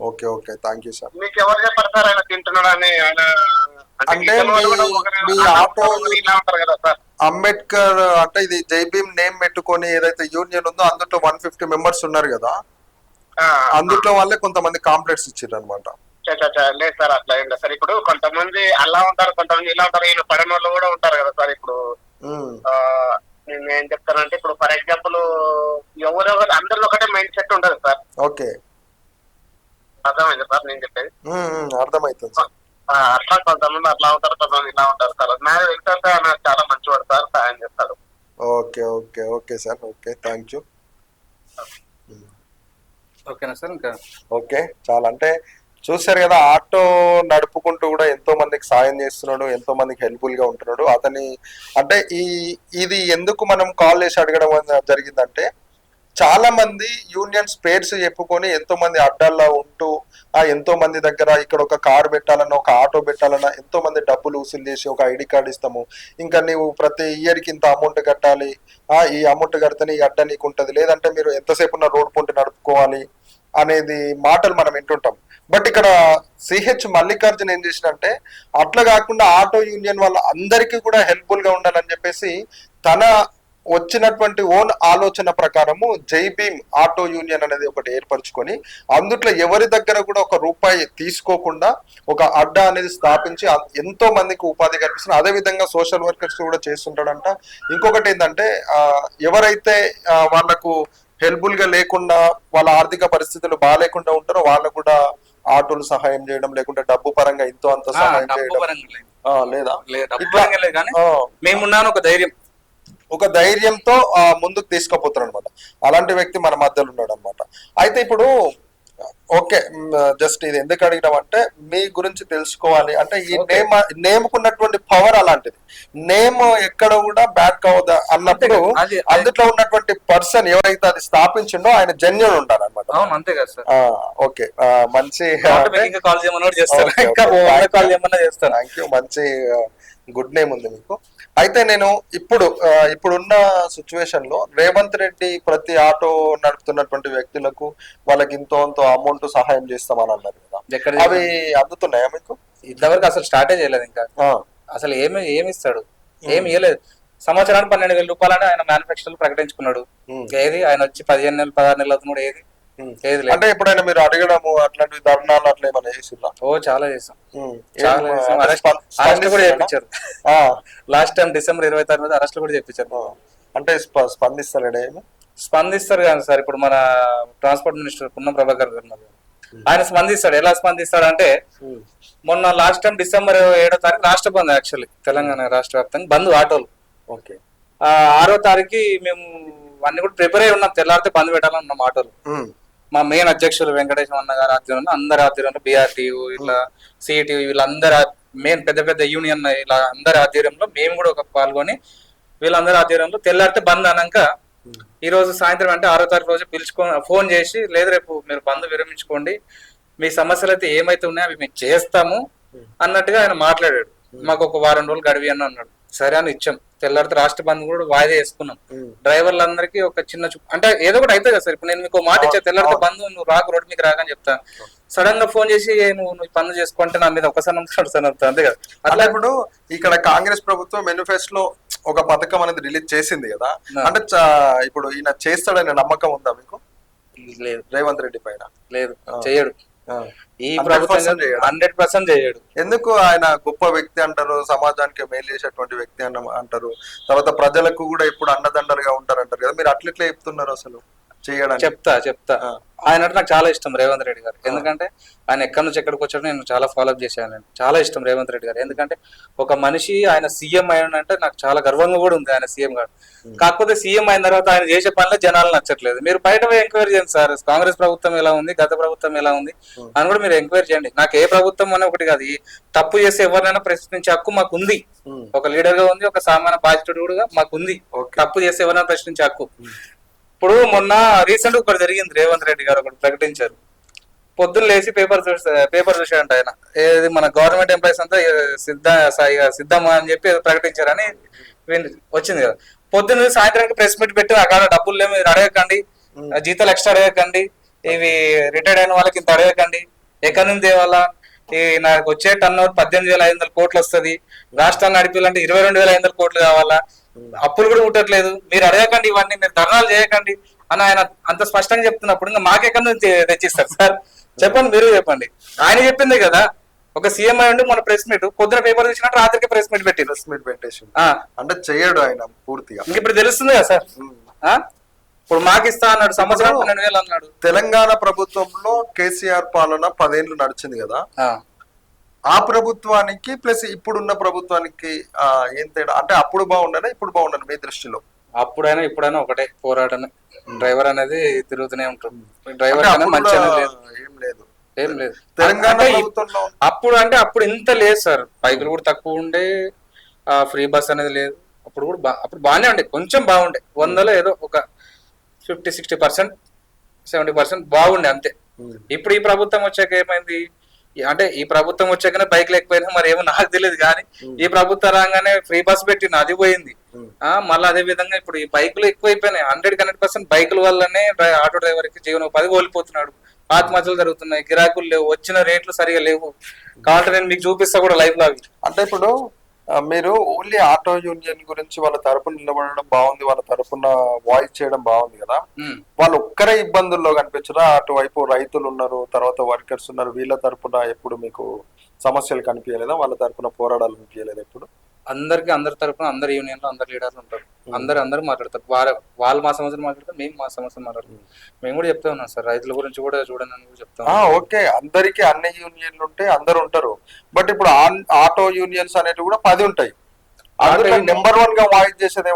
Okay okay, thank you sir. మీకు ఎవరు చెప్పారు సార్ ఆయన తింటున్నాడు అని? ఆయన అంటే మీ ఆటో ఇలా ఉంటారు కదా సార్. అంబేద్కర్ అంటే ఇది జైభీమ్ నేమ్ పెట్టుకొని ఏదైతే యూనియన్ ఉందో అందులో 150 members ఉన్నారు కదా, అందులో వాళ్ళే కొంతమంది కాంప్లెక్స్ ఇచ్చారు అనమాట. లేదు సార్, అట్లా ఏం లేదు సార్. ఇప్పుడు కొంతమంది అలా ఉంటారు, కొంతమంది ఇలా ఉంటారు. ఈయన పడిన వాళ్ళు కూడా ఉంటారు కదా సార్. ఇప్పుడు నేను ఏం చెప్తానంటే, ఇప్పుడు ఫర్ ఎగ్జాంపుల్ ఎవరెవరు అందరిలో ఒకటే మైండ్ సెట్ ఉండదు సార్. ఓకే, అర్థమైంది సార్ నేను చెప్పేది? అర్థమవుతుంది సార్. అట్లా కొంతమంది అట్లా ఉంటారు, కొంతమంది ఇలా ఉంటారు సార్. నాకు తెలిసి ఆయన చాలా మంచివాడు సార్, సహాయం చేస్తాడు. Okay okay okay sir, okay, thank you. ఓకేనా సార్? ఇంకా ఓకే, చాలా. అంటే చూసారు కదా, ఆటో నడుపుకుంటూ కూడా ఎంతో మందికి సాయం చేస్తున్నాడు, ఎంతో మందికి హెల్ప్ఫుల్ గా ఉంటున్నాడు అతని. అంటే ఇది ఎందుకు మనం కాల్ చేసి అడగడం జరిగిందంటే, చాలా మంది యూనియన్స్ పేర్స్ చెప్పుకొని ఎంతో మంది అడ్డాల్లో ఉంటూ ఎంతో మంది దగ్గర ఇక్కడ ఒక కార్ పెట్టాలన్నా ఒక ఆటో పెట్టాలన్నా ఎంతో మంది డబ్బులు వసూలు చేసి ఒక ఐడి కార్డు ఇస్తాము, ఇంకా నీవు ప్రతి ఇయర్కి ఇంత అమౌంట్ కట్టాలి, ఈ అమౌంట్ కడితేనే ఈ అడ్డా నీకు ఉంటుంది, లేదంటే మీరు ఎంతసేపు ఉన్న రోడ్ పొంటి నడుపుకోవాలి అనేది మాటలు మనం వింటుంటాం. బట్ ఇక్కడ సిహెచ్ మల్లికార్జున్ ఏం చేసినంటే, అట్లా కాకుండా ఆటో యూనియన్ వాళ్ళ అందరికీ కూడా హెల్ప్ఫుల్ గా ఉండాలని చెప్పేసి తన వచ్చినటువంటి ఓన్ ఆలోచన ప్రకారము జైభీమ్ ఆటో యూనియన్ అనేది ఒకటి ఏర్పరచుకొని అందుట్లో ఎవరి దగ్గర కూడా ఒక రూపాయి తీసుకోకుండా ఒక అడ్డా అనేది స్థాపించి ఎంతో మందికి ఉపాధి కల్పిస్తున్నారు. అదే విధంగా సోషల్ వర్కర్స్ కూడా చేస్తుంటాడంట. ఇంకొకటి ఏంటంటే, ఎవరైతే వాళ్లకు హెల్ప్ఫుల్ గా లేకుండా వాళ్ళ ఆర్థిక పరిస్థితులు బాగాలేకుండా ఉంటారో వాళ్ళకు కూడా ఆటోలు సహాయం చేయడం, లేకుంటే డబ్బు పరంగా ఇంతో అంత సహాయం చేయడం. లేదా మేమున్నాను ఒక ధైర్యంతో ముందుకు తీసుకుపోతారు అనమాట. అలాంటి వ్యక్తి మన మధ్యలో ఉన్నాడు అనమాట. అయితే ఇప్పుడు ఓకే, జస్ట్ ఇది ఎందుకు అడిగినాం అంటే, మీ గురించి తెలుసుకోవాలి అంటే ఈ నేమ్కున్నటువంటి పవర్ అలాంటిది. నేమ్ ఎక్కడ కూడా బ్యాక్ అవదా అన్నప్పుడు అందులో ఉన్నటువంటి పర్సన్ ఎవరైతే అది స్థాపించిండో ఆయన జెన్యూన్ ఉండాలన్నమాట. అంతే కదా సార్. ఓకే, మంచి థ్యాంక్ యూ. మంచి గుడ్ నేమ్ ఉంది మీకు. అయితే నేను ఇప్పుడున్న సిచ్యువేషన్ లో రేవంత్ రెడ్డి ప్రతి ఆటో నడుపుతున్నటువంటి వ్యక్తులకు వాళ్ళకి ఇంతో అమౌంట్ సహాయం చేస్తామని అన్నారు కదా, అవి అందుతున్నాయా మీకు? ఇంతవరకు అసలు స్టార్టే చేయలేదు. ఇంకా అసలు ఏమి ఇస్తాడు? ఏమి ఇవ్వలేదు. సంవత్సరానికి 12,000 రూపాయలని ఆయన మేనిఫెస్టోలో ప్రకటించుకున్నాడు. ఏది ఆయన వచ్చి 15 నెలలు 16 నెలలు అవుతున్నాడు. ఏది అంటే ఎప్పుడైనా మీరు అడగడము అట్లాంటి ధర్నాలు అట్లా ఏమైనా చేసిందా? చాలా చేసాం. అరెస్ట్ కూడా చేయించారు. లాస్ట్ టైం December 23 అరెస్ట్ కూడా చేయించారు. అంటే స్పందిస్తాడు? స్పందిస్తారు కానీ సార్, ఇప్పుడు మన ట్రాన్స్పోర్ట్ మినిస్టర్ పున్నం ప్రభాకర్ గారు ఆయన స్పందిస్తాడు. ఎలా స్పందిస్తాడు అంటే, మొన్న లాస్ట్ టైం December 7 రాష్ట్ర బంద్, యాక్చువల్లీ తెలంగాణ రాష్ట్ర వ్యాప్తంగా బంద్ ఆటోలు. 6వ తారీఖు మేము అన్ని కూడా ప్రిపేర్ అయి ఉన్నాం, తెల్లారితే బంద్ పెట్టాలన్నాం ఆటోలు. మా మెయిన్ అధ్యక్షులు వెంకటేశ్వర అన్న గారి ఆధ్వర్యంలో, అందరి ఆధ్వర్యంలో, BRTU ఇట్లా CTU వీళ్ళందరూ మెయిన్ పెద్ద యూనియన్ ఇలా అందరి ఆధ్వర్యంలో మేము కూడా ఒక పాల్గొని వీళ్ళందరి ఆధ్వర్యంలో తెల్లారితే బంద్ అన్నాక, ఈ రోజు సాయంత్రం అంటే 6వ తారీఖు రోజు ఫోన్ చేసి, లేదు రేపు మీరు బంద్ విరమించుకోండి, మీ సమస్యలు అయితే ఏమైతే ఉన్నాయో అవి మేము చేస్తాము అన్నట్టుగా ఆయన మాట్లాడాడు. మాకు ఒక వారం రోజులు గడివి అని అన్నాడు. సరే అని ఇచ్చాం. తెల్లారితే రాష్ట్ర బంద్ కూడా వాయిదా వేసుకున్నాం. డ్రైవర్లందరికీ ఒక చిన్న అంటే ఏదో ఒకటి అవుతుంది కదా సార్. ఇప్పుడు నేను మీకు మాట ఇచ్చా, తెల్లారితే బంద్, నువ్వు రాకు, రోడ్డు మీకు రాకని చెప్తా. సడన్ గా ఫోన్ చేసి నువ్వు పనులు చేసుకుంటే నా మీద ఒకసారి అంతే కదా. అట్లా ఇప్పుడు ఇక్కడ కాంగ్రెస్ ప్రభుత్వం మేనిఫెస్టోలో ఒక పథకం అనేది రిలీజ్ చేసింది కదా, అంటే ఇప్పుడు ఈయన చేస్తాడనే నమ్మకం ఉందా మీకు? లేదు, రేవంత్ రెడ్డి పైన లేదు, చేయడు. ఈ ప్రభుత్వం 100% చేయడు. ఎందుకు? ఆయన గొప్ప వ్యక్తి అంటారు, సమాజానికి మేలు చేసేటువంటి వ్యక్తి అంటారు, తర్వాత ప్రజలకు కూడా ఎప్పుడు అండదండలుగా ఉంటారు అంటారు కదా, మీరు అట్లెట్లా చెప్తున్నారు అసలు చేయడానికి? చెప్తా ఆయన అంటే నాకు చాలా ఇష్టం రేవంత్ రెడ్డి గారు. ఎందుకంటే ఆయన ఎక్కడి నుంచి ఎక్కడికి వచ్చాడో నేను చాలా ఫాలోఅప్ చేశాను. చాలా ఇష్టం రేవంత్ రెడ్డి గారు. ఎందుకంటే ఒక మనిషి ఆయన సీఎం అయ్యాడంటే నాకు చాలా గర్వంగా కూడా ఉంది ఆయన సీఎం గారు. కాకపోతే సీఎం అయిన తర్వాత ఆయన చేసే పనులు జనాలు నచ్చట్లేదు. మీరు బయట ఎంక్వైరీ చేయండి సార్, కాంగ్రెస్ ప్రభుత్వం ఎలా ఉంది, గత ప్రభుత్వం ఎలా ఉంది అని కూడా మీరు ఎంక్వైరీ చేయండి. నాకు ఏ ప్రభుత్వం అనే ఒకటి కాదు, తప్పు చేస్తే ఎవరినైనా ప్రశ్నించే హక్కు మాకు ఉంది. ఒక లీడర్ గా ఉంది, ఒక సామాన్య బాధ్యతగా మాకు ఉంది. తప్పు చేస్తే ఎవరైనా ప్రశ్నించే హక్కు. ఇప్పుడు మొన్న రీసెంట్ ఒకటి జరిగింది, రేవంత్ రెడ్డి గారు ఒకటి ప్రకటించారు. పొద్దున్న లేచి పేపర్ చూసాడంట ఆయన, ఏది మన గవర్నమెంట్ ఎంప్లాయీస్ అంతా సిద్ధమా అని చెప్పి ప్రకటించారని వచ్చింది కదా. పొద్దున్న సాయంత్రానికి ప్రెస్ మీట్ పెట్టి అక్కడ డబ్బులు లేవు, మీరు అడగకండి, జీతాలు ఎక్స్ట్రా అడగకండి, ఇవి రిటైర్డ్ అయిన వాళ్ళకి ఇంత అడగకండి, ఎక్కడి నుంచి తేవాలా, ఈ నాకు వచ్చే టర్న్ ఓవర్ 18,500 కోట్లు వస్తుంది, రాష్ట్రాన్ని నడిపించాలంటే 22,500 కోట్లు కావాలా, అప్పులు కూడా ఉండట్లేదు, మీరు అడగకండి, ఇవన్నీ మీరు ధర్నాలు చేయకండి అని ఆయన అంత స్పష్టంగా చెప్తున్నప్పుడు ఇంకా మాకెక్కడి నుంచి తెచ్చిస్తారు సార్? చెప్పండి, మీరు చెప్పండి. ఆయన చెప్పింది కదా, ఒక సీఎం అయ్యండి మన ప్రెస్ మీట్ పొద్దున పేపర్ తెచ్చినట్టు రాత్రికి ప్రెస్ మీట్ పెట్టేసి అంటే చేయడు ఆయన పూర్తిగా. ఇంక ఇప్పుడు తెలుస్తుంది కదా సార్. ఇప్పుడు మాకు ఇస్తా అన్నాడు, సంవత్సరం 12,000 అన్నాడు. తెలంగాణ ప్రభుత్వంలో కేసీఆర్ పాలన 10 ఏళ్ళు నడిచింది కదా, ఆ ప్రభుత్వానికి ప్లస్ ఇప్పుడున్న ప్రభుత్వానికి ఏం తేడా? అంటే అప్పుడు బాగుండేనా ఇప్పుడు బాగుండేనా మీ దృష్టిలో? అప్పుడైనా ఇప్పుడైనా ఒకటే పోరాటమే. డ్రైవర్ అనేది తిరుగుతూనే ఉంటుంది. డ్రైవర్ మంచిగా ఏం లేదు తెలంగాణ ప్రభుత్వంలో. అప్పుడు ఇంత లేదు సార్, బైకులు కూడా తక్కువ ఉండే, ఫ్రీ బస్ అనేది లేదు. అప్పుడు బాగానే ఉండే, కొంచెం బాగుండే, 100లో ఏదో ఒక 50-60%, 70% బాగుండే అంతే. ఇప్పుడు ఈ ప్రభుత్వం వచ్చాక ఏమైంది అంటే, ఈ ప్రభుత్వం వచ్చాకనే బైక్లు ఎక్కువైనా మరి ఏమో నాకు తెలియదు కానీ, ఈ ప్రభుత్వం రాగానే ఫ్రీ బస్ పెట్టిన అది పోయింది. మళ్ళీ అదే విధంగా ఇప్పుడు ఈ బైకులు ఎక్కువైపోయినాయి. 100% బైకుల వల్లనే ఆటో డ్రైవర్ కి జీవనోపాధి కోల్పోతున్నాడు. ఆత్మహత్యలు జరుగుతున్నాయి, గిరాకులు లేవు, వచ్చిన రేట్లు సరిగా లేవు. కాబట్టి నేను మీకు చూపిస్తా కూడా లైవ్ లో. అంటే ఇప్పుడు మీరు ఓన్లీ ఆటో యూనియన్ గురించి వాళ్ళ తరపున నిలబడడం బాగుంది, వాళ్ళ తరపున వాయిస్ చేయడం బాగుంది కదా, వాళ్ళు ఒక్కరే ఇబ్బందుల్లో కనిపించరా? అటువైపు రైతులు ఉన్నారు, తర్వాత వర్కర్స్ ఉన్నారు, వీళ్ళ తరపున ఎప్పుడు మీకు సమస్యలు కనిపించలేదా? వాళ్ళ తరపున పోరాడాలు కనిపించలేదా ఎప్పుడు? అందరి తరపున అందరు యూనియన్ లో అందరు లీడర్లు ఉంటారు, అందరు మాట్లాడతారు. వాళ్ళు మా సమస్యలు మాట్లాడతారు, మేము మా సమస్యలు మాట్లాడతాం. మేము కూడా చెప్తా ఉన్నాం సార్, రైతుల గురించి కూడా చూడండి అని కూడా చెప్తాం. ఓకే, అందరికి అన్ని యూనియన్లు ఉంటే అందరు ఉంటారు. బట్ ఇప్పుడు ఆటో యూనియన్స్ అనేవి కూడా 10 ఉంటాయి. అందులో నెంబర్ 1 గా వాయిస్ చేసేది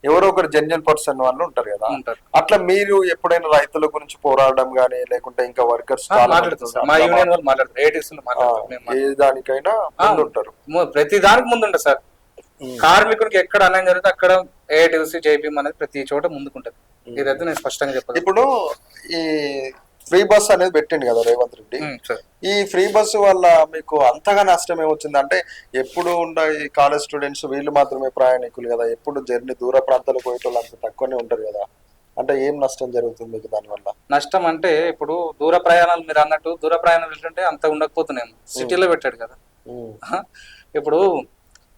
ఎవరో ఒకరు జెన్యున్ పర్సన్ వాళ్ళు ఉంటారు కదా. అట్లా మీరు ఎప్పుడైనా రైతుల గురించి పోరాడడం గానీ, లేకుంటే ఇంకా వర్కర్స్ ఏ దానికైనా ఉంటారు? ప్రతి దానికి ముందు ఉంటుంది సార్. కార్మికునికి ఎక్కడ అన్యాయం జరిగితే అక్కడ ఏఐటీసీ జేపీఎం అనేది ప్రతి చోట ముందుకుంటది. ఇదైతే నేను స్పష్టంగా చెప్పాను. ఇప్పుడు ఈ ఫ్రీ బస్ అనేది పెట్టిండు కదా రేవంత్ రెడ్డి, ఈ ఫ్రీ బస్సు వల్ల మీకు అంతగా నష్టం ఏమొచ్చింది? అంటే ఎప్పుడు ఉండే కాలేజ్ స్టూడెంట్స్ వీళ్ళు మాత్రమే ప్రయాణికులు కదా, ఎప్పుడు జర్నీ దూర ప్రాంతాలకు పోయేటోళ్ళు అంత తక్కువనే ఉంటారు కదా, అంటే ఏం నష్టం జరుగుతుంది మీకు దానివల్ల? నష్టం అంటే ఇప్పుడు దూర ప్రయాణాలు, మీరు అన్నట్టు దూర ప్రయాణాలు వెళ్తుంటే అంత ఉండకపోతున్నాయి. సిటీలో పెట్టాడు కదా. ఇప్పుడు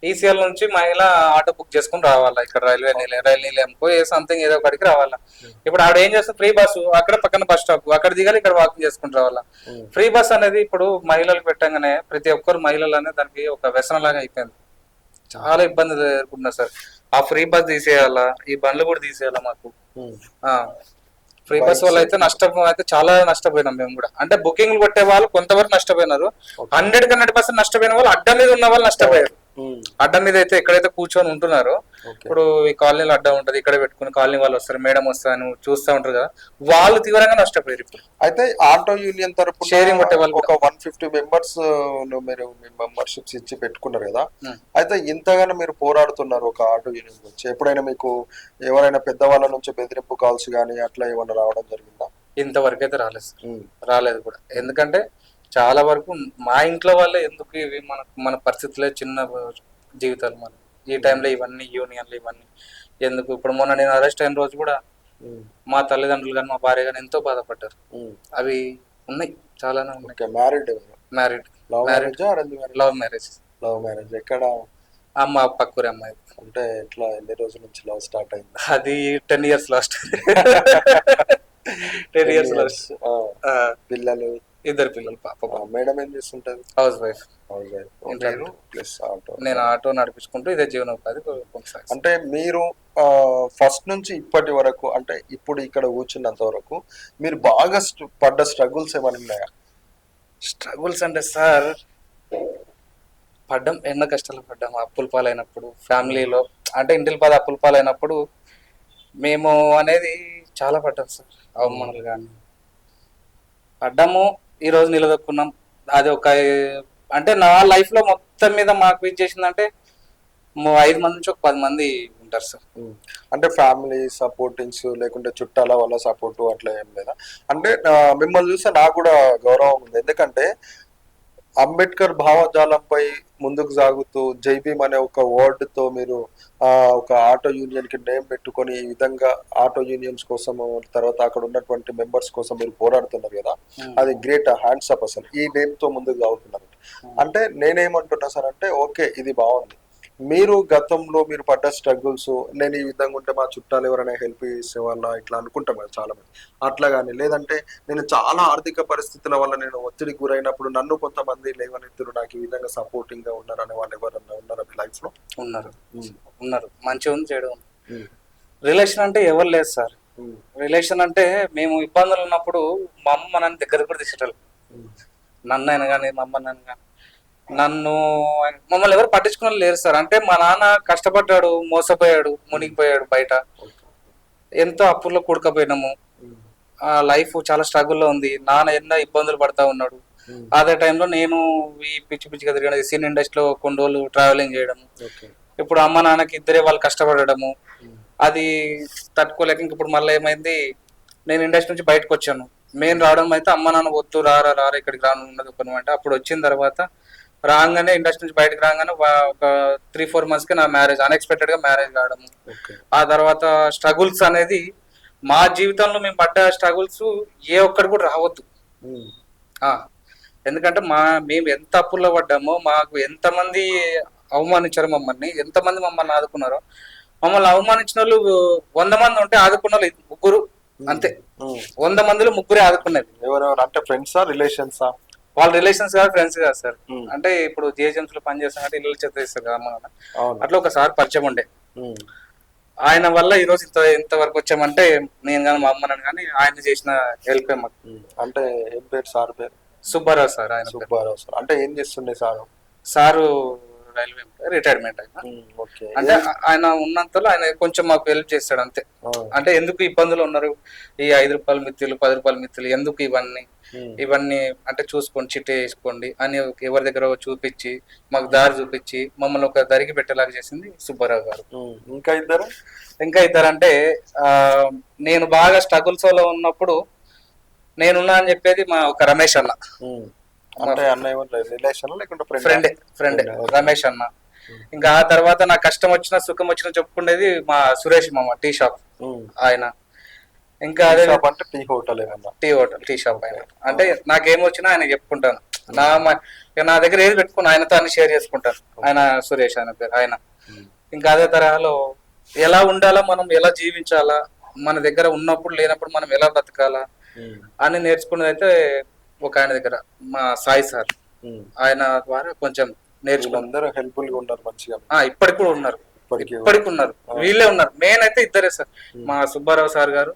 ఈసీఎల్ నుంచి మహిళ ఆటో బుక్ చేసుకుని రావాలా, ఇక్కడ రైల్వే నిలయంకో సంథింగ్ ఏదో ఒకటికి రావాలా. ఇప్పుడు ఆవిడ ఏం చేస్తుంది, ఫ్రీ బస్సు అక్కడ పక్కన బస్ స్టాప్, అక్కడ దిగాలి, ఇక్కడ వాకింగ్ చేసుకుని రావాలా. ఫ్రీ బస్ అనేది ఇప్పుడు మహిళలకు పెట్టగానే ప్రతి ఒక్కరు మహిళలు అనేది దానికి ఒక వ్యసనం లాగా అయిపోయింది. చాలా ఇబ్బంది ఎదుర్కొంటున్నారు సార్. ఆ ఫ్రీ బస్ తీసేయాలా, ఈ బండ్లు కూడా తీసేయాలా మాకు. ఫ్రీ బస్ వల్ల అయితే నష్టం అయితే చాలా నష్టపోయినాం మేము కూడా. అంటే బుకింగ్లు కొట్టే వాళ్ళు కొంతవరకు నష్టపోయినారు, 100% నష్టపోయిన వాళ్ళు అడ్డ మీద ఉన్న వాళ్ళు నష్టపోయారు. అడ్డ మీద అయితే ఎక్కడైతే కూర్చొని ఉంటున్నారో, ఇప్పుడు ఈ కాలనీలో అడ్డ ఉంటది, ఇక్కడ పెట్టుకుని కాలనీ వాళ్ళు వస్తారు, మేడం వస్తాను చూస్తూ ఉంటారు కదా, వాళ్ళు తీవ్రంగా నష్టపోయారు. ఇప్పుడు అయితే ఆటో యూనియన్ తరపు షేరింగ్ కొట్టే వాళ్ళు ఒక 150 మెంబర్స్ మీరు మెంబర్షిప్స్ ఇచ్చి పెట్టుకున్నారు కదా, అయితే ఇంతగానో మీరు పోరాడుతున్నారు ఒక ఆటో యూనియన్ గురించి. ఎప్పుడైనా మీకు ఎవరైనా పెద్దవాళ్ళ నుంచి బెదిరింపు కాల్స్ కానీ అట్లా ఏమైనా రావడం జరిగిందా? ఇంతవరకు అయితే రాలేదు కూడా. ఎందుకంటే చాలా వరకు మా ఇంట్లో వాళ్ళే ఎందుకు ఇవి మన పరిస్థితులే చిన్న జీవితాలు ఈ టైంలో ఇవన్నీ యూనియన్లు ఇవన్నీ ఎందుకు. ఇప్పుడు మొన్న నేను అరెస్ట్ అయిన రోజు కూడా మా తల్లిదండ్రులు కానీ మా భార్య కానీ ఎంతో బాధపడ్డారు. అవి ఉన్నాయి, చాలానే ఉన్నాయి. Married love marriage. ఎక్కడ? అమ్మ పక్కూరి అమ్మాయి. అంటే ఎట్లా, ఎన్ని రోజుల నుంచి లవ్ స్టార్ట్ అయింది? అది 10 years లాస్ట్. 10 years last. పిల్లలు? 2 పిల్లలు, పాప. మేడం ఏం చేస్తుంటది? House wife. Plus auto. నేను ఆటో నడిపించుకుంటూ ఇదే జీవనోపాధి కొనసాగిస్తాను. అంటే మీరు ఫస్ట్ నుంచి ఇప్పటి వరకు, అంటే ఇప్పుడు ఇక్కడ కూర్చున్నంత వరకు మీరు బాగా పడ్డ స్ట్రగుల్స్ ఏమైనా ఉన్నాయా? స్ట్రగుల్స్ అంటే సార్ పడ్డాం, ఎన్నో కష్టాలు పడ్డాం. అప్పుల పాలైనప్పుడు ఫ్యామిలీలో, అంటే ఇంటిల పాద అప్పుల పాలైనప్పుడు మేము అనేది చాలా పడ్డాం సార్. అవమానాలు కానీ పడ్డాము, ఈరోజు నిలదొక్కున్నాం. అది ఒక, అంటే నా లైఫ్లో మొత్తం మీద మాకు ఇచ్చేసిందంటే 5 మంది నుంచి ఒక 10 మంది ఉంటారు సార్. అంటే ఫ్యామిలీ సపోర్టింగ్స్ లేకుంటే చుట్టాల వాళ్ళ సపోర్టు అట్లా ఏం లేదా? అంటే మిమ్మల్ని చూస్తే నాకు కూడా గౌరవం ఉంది. ఎందుకంటే అంబేద్కర్ భావజాలంపై ముందుకు సాగుతూ జై భీమ్ అనే ఒక వర్డ్ తో మీరు ఒక ఆటో యూనియన్ కి నేమ్ పెట్టుకొని ఈ విధంగా ఆటో యూనియన్స్ కోసం, తర్వాత అక్కడ ఉన్నటువంటి మెంబర్స్ కోసం మీరు పోరాడుతున్నారు కదా, అది గ్రేట్. హ్యాండ్స్ అప్ అసలు ఈ నేమ్ తో ముందుకు సాగుతున్నారు. అంటే నేనేమంటున్నా సార్ అంటే, ఓకే ఇది బాగుంది. మీరు గతంలో మీరు పడ్డ స్ట్రగుల్స్, నేను ఈ విధంగా ఉంటే మా చుట్టాలు ఎవరైనా హెల్ప్ చేసేవాళ్ళ ఇట్లా అనుకుంటాం కదా చాలా మంది. అట్లా కానీ లేదంటే నేను చాలా ఆర్థిక పరిస్థితుల వల్ల నేను ఒత్తిడికి గురైనప్పుడు నన్ను కొంతమంది లేవనెత్తులు నాకు ఈ విధంగా సపోర్టింగ్ గా ఉన్నారు అనే వాళ్ళు ఎవరన్నా ఉన్నారా మీ లైఫ్ లో? ఉన్నారు. మంచిగా ఉంది, చెడు ఉంది. రిలేషన్ అంటే ఎవరు లేదు సార్. రిలేషన్ అంటే మేము ఇబ్బందులు ఉన్నప్పుడు మా అమ్మ నన్ను దగ్గర కూడా తీసేటారు. నన్ను అయినా కానీ మా అమ్మ నన్ను కానీ, మమ్మల్ని ఎవరు పట్టించుకుని లేరు సార్. అంటే మా నాన్న కష్టపడ్డాడు, మోసపోయాడు, మునిగిపోయాడు బయట, ఎంతో అప్పుల్లో కూడకపోయినాము. ఆ లైఫ్ చాలా స్ట్రగుల్లో ఉంది. నాన్న ఎన్నో ఇబ్బందులు పడతా ఉన్నాడు. అదే టైంలో నేను ఈ పిచ్చిగా తిరిగాను. సినీ ఇండస్ట్రీలో కొన్ని రోజులు ట్రావెలింగ్ చేయడము. ఇప్పుడు అమ్మ నాన్నకి ఇద్దరే వాళ్ళు కష్టపడము, అది తట్టుకోలేక ఇంక ఇప్పుడు మళ్ళీ ఏమైంది, నేను ఇండస్ట్రీ నుంచి బయటకు వచ్చాను. మెయిన్ రావడం అయితే అమ్మ నాన్న వద్దు రారా ఇక్కడికి రాను ఉన్నది ఒక అంటే. అప్పుడు వచ్చిన తర్వాత రాగానే ఇండస్ట్రీ నుంచి బయటకు రాగానే ఒక 3-4 months కి నా మ్యారేజ్, అన్ఎక్స్పెక్టెడ్ గా మ్యారేజ్ కావడము. ఆ తర్వాత స్ట్రగుల్స్ అనేది మా జీవితంలో మేము పడ్డ స్ట్రగుల్స్ ఏ ఒక్కటి కూడా రావద్దు. ఎందుకంటే మేము ఎంత అప్పుల్లో పడ్డామో, మాకు ఎంతమంది అవమానించారు మమ్మల్ని, ఎంతమంది మమ్మల్ని ఆదుకున్నారో. మమ్మల్ని అవమానించిన వాళ్ళు 100 మంది ఉంటే ఆదుకున్న వాళ్ళు 3 అంతే. 100 మందిలో 3 ఆదుకునేది. ఎవరెవరు అంటే ఫ్రెండ్సా, రిలేషన్సా? వాళ్ళ రిలేషన్స్ కాదు, ఫ్రెండ్స్ కాదు సార్. అంటే ఇప్పుడు జిహెచ్ఎంసీ లో పనిచేస్తాం అంటే ఇల్లు చెత్త ఇస్తారు కదా అమ్మ. అట్లా ఒకసారి పరిచయం ఉండే, ఆయన వల్ల ఈ రోజు ఇంతవరకు వచ్చామంటే నేను కానీ మా అమ్మని కానీ ఆయన చేసిన హెల్ప్ మాకు. అంటే ఏం పేరు సార్ పేరు? సుబ్బారావు సార్. ఆయన సుబ్బారావు సార్. అంటే ఏం చేస్తుండే సారు రైల్వే రిటైర్మెంట్ అయినా. అంటే ఆయన ఉన్నంతలో ఆయన కొంచెం మాకు హెల్ప్ చేస్తాడు అంతే. అంటే ఎందుకు ఇబ్బందులు ఉన్నారు, ఈ 5 రూపాయల మిత్తులు 10 రూపాయల మిత్తులు ఎందుకు ఇవన్నీ అంటే చూసుకోండి, చిట్టే వేసుకోండి అని ఎవరి దగ్గర చూపించి మాకు దారి చూపించి మమ్మల్ని ఒక దరికి పెట్టేలాగా చేసింది సుబ్బారావు గారు. ఇంకా ఇద్దరంటే నేను బాగా స్ట్రగుల్స్ లో ఉన్నప్పుడు నేనున్నా అని చెప్పేది మా ఒక రమేష్ అన్న. ఫ్రెండ్ రమేష్ అన్న. ఇంకా ఆ తర్వాత నాకు కష్టం వచ్చినా సుఖం వచ్చినా చెప్పుకునేది మా సురేష్ మామ, టీ షాప్ ఆయన. ఇంకా అదే టీ షాప్ ఆయన. అంటే నాకేమొచ్చినా ఆయన చెప్పుకుంటాను. నా దగ్గర ఏది పెట్టుకుని ఆయనతో అన్ని షేర్ చేసుకుంటాను. ఆయన సురేష్ ఆయన పేరు ఆయన. ఇంకా అదే తరహాలో ఎలా ఉండాలా, మనం ఎలా జీవించాలా, మన దగ్గర ఉన్నప్పుడు లేనప్పుడు మనం ఎలా బతకాలా అని నేర్చుకున్నది అయితే ఒక ఆయన దగ్గర మా సాయి సార్, ఆయన ద్వారా కొంచెం నేర్చుకున్నారు. హెల్ప్ఫుల్ గా ఉన్నారు మంచిగా. ఇప్పటికి కూడా ఉన్నారు, ఇప్పటికి ఉన్నారు. వీళ్ళే ఉన్నారు. మెయిన్ అయితే ఇద్దరే సార్, మా సుబ్బారావు సార్ గారు,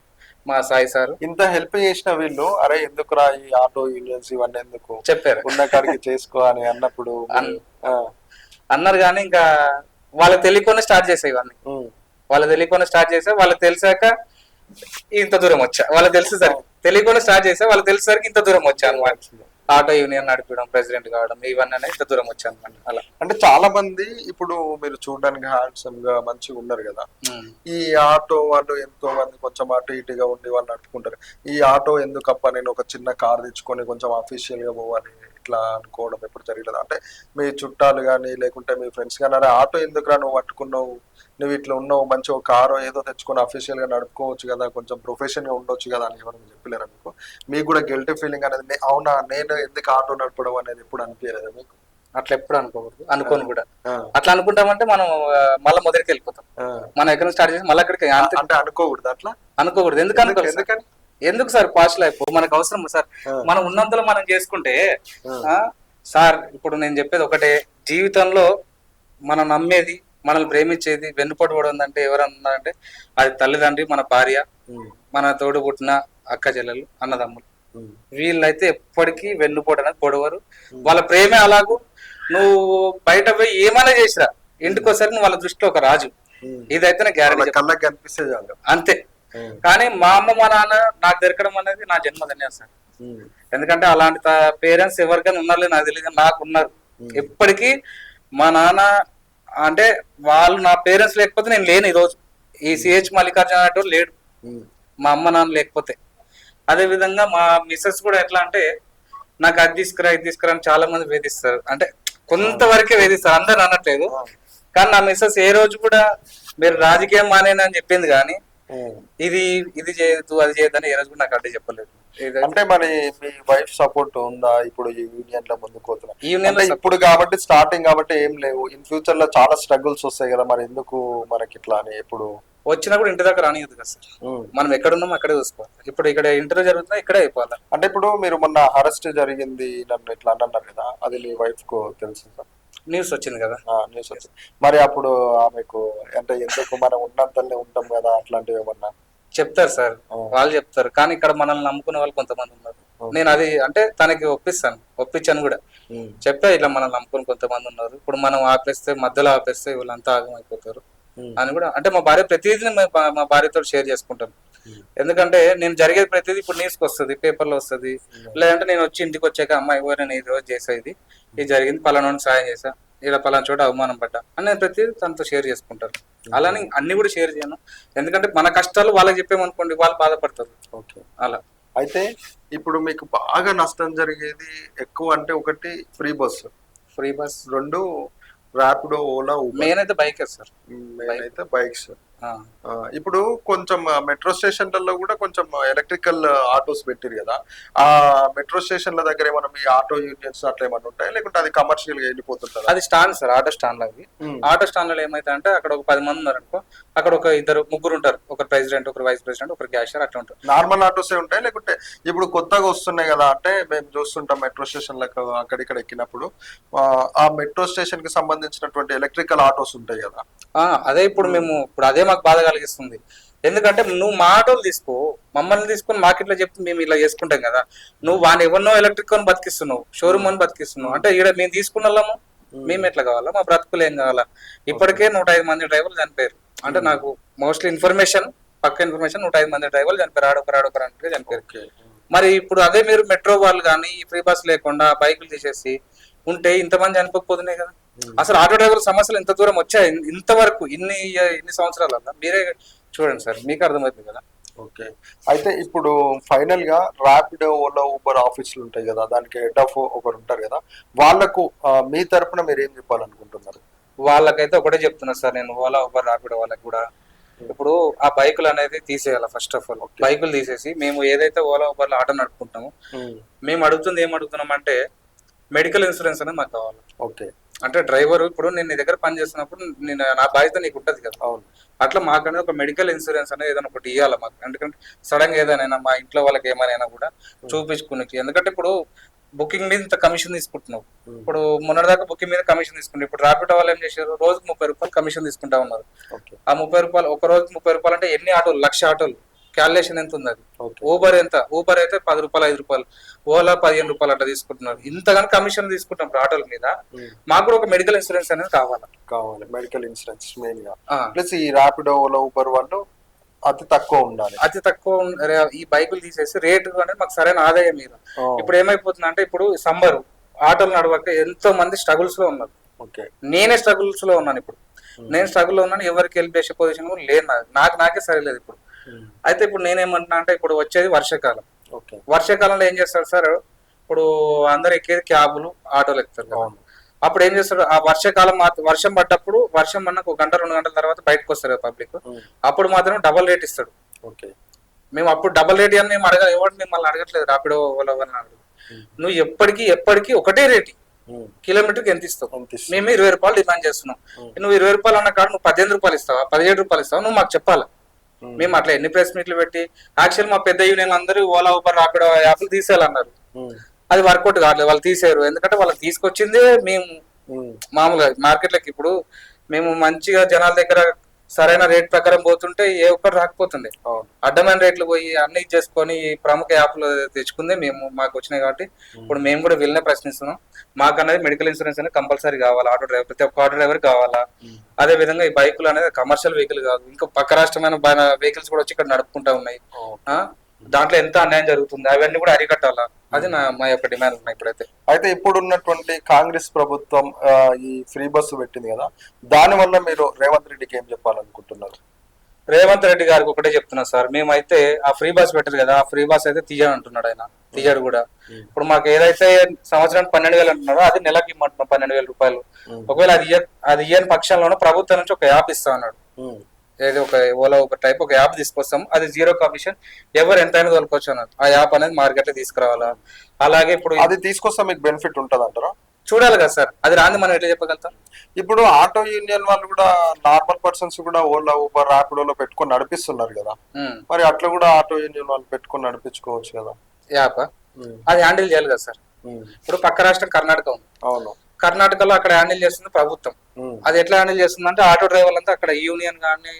మా సాయి సార్. ఇంత హెల్ప్ చేసిన వీళ్ళు అరే ఎందుకురా ఈ ఆటో యూనియన్స్ ఇవన్నీ ఎందుకు చెప్పారు, ఉన్న కాడికి చేసుకో అని అన్నప్పుడు అన్నారు. కానీ ఇంకా వాళ్ళకి తెలియకుండా స్టార్ట్ చేసే ఇవన్నీ. వాళ్ళకి తెలియకుండా స్టార్ట్ చేసే, వాళ్ళకి తెలిసాక ఇంత దూరం వచ్చా. వాళ్ళకి తెలిసేసరికి తెలియకుండా స్టార్ట్ చేసే, వాళ్ళకి తెలిసేసరికి ఇంత దూరం వచ్చా అనమాట. ఆటో యూనియన్ నడిపడం, ప్రెసిడెంట్ కావడం, ఇవన్నీ ఇంత దూరం వచ్చాను అనమాట. అలా అంటే చాలా మంది ఇప్పుడు మీరు చూడడానికి హ్యాండ్సమ్ గా మంచిగా ఉన్నారు కదా, ఈ ఆటో వాళ్ళు ఎంతో మంది కొంచెం అటు ఇటుగా ఉండి వాళ్ళు నడుపుకుంటారు. ఈ ఆటో ఎందుకప్ప నేను ఒక చిన్న కార్ తెచ్చుకొని కొంచెం అఫీషియల్ గా పోవాలి ఇట్లా అనుకోవడం ఎప్పుడు జరగలేదు? అంటే మీ చుట్టాలు కానీ లేకుంటే మీ ఫ్రెండ్స్ కానీ అరే ఆటో ఎందుకురా నువ్వు పట్టుకున్నావు, నువ్వు ఇట్లా ఉన్నావు, మంచి ఒక కారో ఏదో తెచ్చుకొని అఫీషియల్ గా నడుపుకోవచ్చు కదా, కొంచెం ప్రొఫెషన్ గా ఉండొచ్చు కదా అని ఎవరైనా చెప్పలేరా మీకు? మీకు కూడా గిల్టీ ఫీలింగ్ అనేది అవునా నేను ఎందుకు ఆటో నడపడం అనేది ఎప్పుడు అనిపించలేదా మీకు? అట్లా ఎప్పుడు అనుకోకూడదు, అనుకోను కూడా. అట్లా అనుకుంటామంటే మనం మళ్ళీ మొదటికి వెళ్ళిపోతాం. మనం ఎక్కడ స్టార్ట్ చేసి మళ్ళీ అక్కడికి అంటే అనుకోకూడదు, అట్లా అనుకోకూడదు. ఎందుకని ఎందుకు సార్ పాస్ట్ లైఫ్ మనకు అవసరం సార్. మనం ఉన్నంతలో మనం చేసుకుంటే సార్ ఇప్పుడు నేను చెప్పేది ఒకటే, జీవితంలో మనం నమ్మేది, మనల్ని ప్రేమించేది, వెన్నుపోటు పడుందంటే ఎవరన్నారంటే అది తల్లిదండ్రి, మన భార్య, మన తోడు పుట్టిన అక్క చెల్లెలు, అన్నదమ్ములు. వీళ్ళైతే ఎప్పటికీ వెన్నుపోటు అనేది పొడవరు. వాళ్ళ ప్రేమే అలాగూ. నువ్వు బయట పోయి ఏమైనా చేసిరా ఇంటికి వచ్చేసరికి నువ్వు వాళ్ళ దృష్టిలో ఒక రాజు. ఇదైతే నాకు గ్యారెంటీ కనిపిస్తుంది అంతే. కానీ మా అమ్మ మా నాన్న నాకు దొరకడం అనేది నా జన్మ ధన్యం సార్. ఎందుకంటే అలాంటి పేరెంట్స్ ఎవరికైనా ఉన్నారులే నాకు తెలియదు, నాకు ఉన్నారు. ఎప్పటికీ మా నాన్న అంటే వాళ్ళు నా పేరెంట్స్ లేకపోతే నేను లేను ఈరోజు. ఈ సిహెచ్ మల్లికార్జున అనేటోడు లేడు మా అమ్మ నాన్న లేకపోతే. అదే విధంగా మా మిస్సెస్ కూడా ఎట్లా అంటే నాకు అది తీసుకురా ఇది తీసుకురా అని చాలా మంది వేధిస్తారు. అంటే కొంతవరకే వేధిస్తారు, అందరు అనట్లేదు. కానీ నా మిస్సెస్ ఏ రోజు కూడా మీరు రాజకీయం మానేనా అని చెప్పింది, కానీ ఇది చేయొద్దు అది చేయొద్దని ఏ రోజు కూడా నాకు అడ్డు చెప్పలేదు. అంటే మరి మీ వైఫ్ సపోర్ట్ ఉందా ఇప్పుడు ఈ యూనియన్ లో ముందుకు పోతున్నా? ఇప్పుడు కాబట్టి స్టార్టింగ్ కాబట్టి ఏం లేవు, ఇన్ ఫ్యూచర్ లో చాలా స్ట్రగుల్స్ వస్తాయి కదా, మరి ఎందుకు మనకి ఇట్లా అని ఎప్పుడు వచ్చినా కూడా ఇంటి దగ్గర రానియదు కదా సార్. మనం ఎక్కడున్నాం అక్కడే చూసుకోవాలి. ఇప్పుడు ఇక్కడ ఇంటర్వ్యూ జరుగుతున్నా ఇక్కడే అయిపోవాలి. అంటే ఇప్పుడు మీరు మొన్న అరెస్ట్ జరిగింది నన్ను ఇట్లా అన్నారు కదా, అది మీ వైఫ్ కు తెలుసు సార్? న్యూస్ వచ్చింది కదా. న్యూస్ వచ్చింది. మరి అప్పుడు ఆమెకు అంటే ఎందుకు మనం ఉన్నంతనే ఉంటాం కదా అట్లాంటివి ఏమన్నా చెప్తారు సార్, వాళ్ళు చెప్తారు. కానీ ఇక్కడ మనల్ని నమ్ముకునే వాళ్ళు కొంతమంది ఉన్నారు. నేను అది అంటే తనకి ఒప్పించాను కూడా. చెప్పా ఇట్లా మనల్ని నమ్ముకుని కొంతమంది ఉన్నారు, ఇప్పుడు మనం ఆపేస్తే మధ్యలో ఆపేస్తే వీళ్ళంతా ఆగమైపోతారు అని కూడా. అంటే మా భార్య ప్రతిదీ మా భార్యతో షేర్ చేసుకుంటాను. ఎందుకంటే నేను జరిగేది ప్రతిదీ ఇప్పుడు న్యూస్కి వస్తుంది, పేపర్లో వస్తుంది. లేదంటే నేను వచ్చి ఇంటికి వచ్చాక అమ్మాయి నేను ఈ రోజు చేసేది ఇది జరిగింది, పలానా సాయం చేసా, ఇలా పలానా చోట అవమానం పడ్డా అని నేను ప్రతిదీ తనతో షేర్ చేసుకుంటారు. అలానే అన్ని కూడా షేర్ చేయను, ఎందుకంటే మన కష్టాలు వాళ్ళకి చెప్పామనుకోండి వాళ్ళు బాధపడతారు. ఓకే, అలా. అయితే ఇప్పుడు మీకు బాగా నష్టం జరిగేది ఎక్కువ అంటే ఒకటి ఫ్రీ బస్, రెండు ర్యాపిడో, ఓలా, మెయిన్ అయితే బైక్ సార్. మెయిన్ అయితే బైక్స్. ఇప్పుడు కొంచెం మెట్రో స్టేషన్లలో కూడా కొంచెం ఎలక్ట్రికల్ ఆటోస్ పెట్టిరు కదా, ఆ మెట్రో స్టేషన్ల దగ్గర ఏమన్నా మీ ఆటో యూనియన్స్ అట్లా ఏమన్నా ఉంటాయి, లేకుంటే అది కమర్షియల్ గా వెళ్ళిపోతుంటారు? అది స్టాండ్ సార్, ఆటో స్టాండ్. అవి ఆటో స్టాండ్ లో ఏమైతే అంటే అక్కడ ఒక 10 మంది ఉన్నారు అనుకో, అక్కడ ఒక ముగ్గురు ఉంటారు, ఒకరు ప్రెసిడెంట్, ఒకరు వైస్ ప్రెసిడెంట్, ఒకరు క్యాషియర్, అట్లా ఉంటారు. నార్మల్ ఆటోసే ఉంటాయి, లేకుంటే ఇప్పుడు కొత్తగా వస్తున్నాయి కదా, అంటే మేము చూస్తుంటాం మెట్రో స్టేషన్లకు అక్కడిక్కడ ఎక్కినప్పుడు ఆ మెట్రో స్టేషన్ కి సంబంధించినటువంటి ఎలక్ట్రికల్ ఆటోస్ ఉంటాయి కదా. అదే ఇప్పుడు అదే మాకు బాధ కలిగిస్తుంది. ఎందుకంటే నువ్వు మా ఆటోలు తీసుకో, మమ్మల్ని తీసుకొని మార్కెట్లో చెప్తే మేము ఇలా చేసుకుంటాం కదా, నువ్వు వాడిని ఎవరినో ఎలక్ట్రిక్ అని బతికిస్తున్నావు, షోరూమ్ అని బతికిస్తున్నావు. అంటే ఇక్కడ మేము తీసుకున్న వాళ్ళము మేము ఎట్లా కావాలా, మా బ్రతుకులు ఏం కావాలా? ఇప్పటికే 105 మంది డ్రైవర్లు చనిపోయారు. అంటే నాకు మోస్ట్లీ ఇన్ఫర్మేషన్ 105 మంది డ్రైవర్లు చనిపోయారు, ఆడొకరు అంటే చనిపోయారు. మరి ఇప్పుడు అదే మీరు మెట్రో వాళ్ళు కానీ ఫ్రీ బస్ లేకుండా బైకులు తీసేసి ఉంటే ఇంతమంది చనిపోకపోతున్నాయి కదా. అసలు ఆటో డ్రైవర్ సమస్యలు ఎంత దూరం వచ్చాయి ఇంతవరకు ఇన్ని సంవత్సరాలన్నా మీరే చూడండి సార్, మీకు అర్థమవుతుంది కదా. ఓకే, అయితే ఇప్పుడు ఫైనల్ గా ర్యాపిడో, ఓలా, ఊబర్ ఆఫీసులు ఉంటాయి కదా, దానికి హెడ్ ఆఫ్ ఒకరు ఉంటారు కదా, వాళ్ళకు మీ తరపున మీరు ఏం చెప్పాలనుకుంటున్నారు? వాళ్ళకైతే ఒకటే చెప్తున్నా సార్ నేను, ఓలా, ఊబర్, ర్యాపిడో వాళ్ళకి కూడా ఇప్పుడు ఆ బైకులు అనేది తీసేయాలి. ఫస్ట్ ఆఫ్ ఆల్ బైకులు తీసేసి మేము ఏదైతే ఓలా, ఊబర్ లో ఆటో నడుపుకుంటామో మేము ఏం అడుగుతున్నాం అంటే మెడికల్ ఇన్సూరెన్స్ అనేది మాకు కావాలి. ఓకే, అంటే డ్రైవర్ ఇప్పుడు నేను నీ దగ్గర పని చేస్తున్నప్పుడు నా బాధ్యత నీకు ఉంటది కదా. అవును. అట్లా మాకనేది ఒక మెడికల్ ఇన్సూరెన్స్ అనేది ఏదైనా ఒకటి ఇవ్వాలి మాకు. ఎందుకంటే సడన్ గా ఏదైనా మా ఇంట్లో వాళ్ళకి ఏమైనా కూడా చూపించుకునేకి. ఎందుకంటే ఇప్పుడు బుకింగ్ మీద ఇంత కమిషన్ తీసుకుంటున్నావు. ఇప్పుడు మొన్నటిదాకా బుకింగ్ మీద కమిషన్ తీసుకుంటారు. ఇప్పుడు ర్యాపిడో వాళ్ళు ఏం చేశారు, రోజుకి 30 రూపాయలు కమిషన్ తీసుకుంటా ఉన్నారు. ఆ 30 రూపాయలు ఒక రోజుకి 30 రూపాయలు అంటే ఎన్ని ఆటోలు, 1,00,000 ఆటోలు. క్యాల్కులేషన్ ఎంత ఉంది అది. ఊబర్ ఎంత, ఊబర్ అయితే 10 రూపాయలు 5 రూపాయలు, ఓలా 15 రూపాయలు అట్లా తీసుకుంటున్నారు. ఇంతగానో కమిషన్ తీసుకుంటాం ఆటోల మీద. మాకు కూడా ఒక మెడికల్ ఇన్సూరెన్స్ అనేది కావాలి. మెడికల్ ఇన్సూరెన్స్ మెయిన్ గా. ప్లస్ ఈ ర్యాపిడో, ఓలా, ఊబర్ వాళ్ళు అతి తక్కువ ఉండాలి. ఈ బైకులు తీసేసి రేటు అనేది మాకు సరైన ఆదాయం మీద. ఇప్పుడు ఏమైపోతుంది అంటే ఇప్పుడు సమ్మర్ ఆటోలు నడవక ఎంతో మంది స్ట్రగుల్స్ లో ఉన్నారు. నేనే స్ట్రగుల్స్ లో ఉన్నాను. ఇప్పుడు నేను స్ట్రగుల్ లో ఉన్నాను, ఎవరికి హెల్ప్ చేసే పొజిషన్ కూడా లేదు. నాకే సరిలేదు ఇప్పుడు. అయితే ఇప్పుడు నేనేమంటున్నా అంటే ఇప్పుడు వచ్చేది వర్షాకాలం. వర్షాకాలంలో ఏం చేస్తారు సార్, ఇప్పుడు అందరు ఎక్కేది క్యాబులు, ఆటోలు ఎక్కుతారు కదా. అవును. అప్పుడు ఏం చేస్తాడు, ఆ వర్షాకాలం వర్షం పడ్డప్పుడు, వర్షం అన్నాక 1 గంట 2 గంటల తర్వాత బయటకు వస్తారు పబ్లిక్, అప్పుడు మాత్రం డబల్ రేట్ ఇస్తాడు. ఓకే. మేము అప్పుడు డబల్ రేట్ అని మేము ఎవరు మిమ్మల్ని అడగట్లేదు, రాపిడో ఓలా అని అడగదు. నువ్వు ఎప్పటికీ ఒకటే రేట్, కిలోమీటర్కి ఎంత ఇస్తావు, మేము 20 రూపాయలు డిమాండ్ చేస్తున్నాం. నువ్వు 20 రూపాయలు అన్న కాడ నువ్వు 18 రూపాయలు ఇస్తావా, 17 రూపాయలు ఇస్తావా, నువ్వు మాకు చెప్పాలి. మేము అట్లా ఎన్ని ప్రెస్ మీట్లు పెట్టి, యాక్చువల్ మా పెద్ద యూనియన్ అందరూ ఓలా ఊబర్ రాపిడో యాప్లు తీసేయాలన్నారు. అది వర్కౌట్ కావట్లేదు, వాళ్ళు తీసేయరు. ఎందుకంటే వాళ్ళకి తీసుకొచ్చిందే మేము మామూలుగా మార్కెట్లకి. ఇప్పుడు మేము మంచిగా జనాల దగ్గర సరైన రేట్ ప్రకారం పోతుంటే ఏ ఒక్కరు రాకపోతుంది. అడ్డమైన రేట్లు పోయి అన్ని చేసుకొని ప్రముఖ యాప్లు తెచ్చుకుందే మేము, మాకు వచ్చినాయి. కాబట్టి ఇప్పుడు మేము కూడా వీళ్ళనే ప్రశ్నిస్తున్నాం. మాకు అనేది మెడికల్ ఇన్సూరెన్స్ అనేది కంపల్సరీ కావాలా, ఆటో డ్రైవర్ ప్రతి ఒక్క ఆటో డ్రైవర్ కావాలా. అదే విధంగా ఈ బైకులు అనేది కమర్షియల్ వెహికల్ కాదు, ఇంకా పక్క రాష్ట్రమైన వెహికల్స్ కూడా వచ్చి ఇక్కడ నడుపుకుంటా ఉన్నాయి. దాంట్లో ఎంత అన్యాయం జరుగుతుంది, అవన్నీ కూడా అరికట్టాలా. అది మా యొక్క డిమాండ్ ఉన్నాయి ఇప్పుడైతే. అయితే ఇప్పుడు ఉన్నటువంటి కాంగ్రెస్ ప్రభుత్వం ఈ ఫ్రీ బస్సు పెట్టింది కదా, దాని వల్ల మీరు రేవంత్ రెడ్డికి ఏం చెప్పాలనుకుంటున్నారు? రేవంత్ రెడ్డి గారికి ఒకటే చెప్తున్నా సార్, మేమైతే ఆ ఫ్రీ బస్ పెట్టరు కదా, ఆ ఫ్రీ బస్ అయితే తీయని అంటున్నాడు ఆయన, తీయడు కూడా. ఇప్పుడు మాకు ఏదైతే సంవత్సరానికి 12,000 అంటున్నారో అది నెలకి ఇమ్మంటున్నాం 12,000 రూపాయలు. ఒకవేళ అది ఇయ్యని పక్షంలోనూ ప్రభుత్వం నుంచి ఒక యాప్ ఇస్తా అన్నాడు, ఏదో ఒక ఓలా ఒక టైప్ ఒక యాప్ తీసుకొస్తాం, అది 0 కమిషన్, ఎవరు ఎంతైనా తోలుకోవచ్చు అన్నారు. ఆ యాప్ అనేది మార్కెట్ లో తీసుకురావాలా. అలాగే ఇప్పుడు అది తీసుకొస్తే మీకు బెనిఫిట్ ఉంటుంది అంటారా? చూడాలి కదా సార్, అది రాంది మనం ఎట్లా చెప్పగలుగుతాం. ఇప్పుడు ఆటో యూనియన్ వాళ్ళు కూడా నార్మల్ పర్సన్స్ కూడా ఓలా ఊబర్ ర్యాపిడోలో పెట్టుకొని నడిపిస్తున్నారు కదా, మరి అట్లా కూడా ఆటో యూనియన్ వాళ్ళు పెట్టుకొని నడిపించుకోవచ్చు కదా యాప్. అది హ్యాండిల్ చేయాలి కదా సార్. ఇప్పుడు పక్క రాష్ట్రం కర్ణాటక ఉంది. అవును. కర్ణాటకలో అక్కడ హ్యాండిల్ చేస్తుంది ప్రభుత్వం. అది ఎట్లా హ్యాండిల్ చేస్తుంది అంటే ఆటో డ్రైవర్లు అంతా అక్కడ యూనియన్ కానీ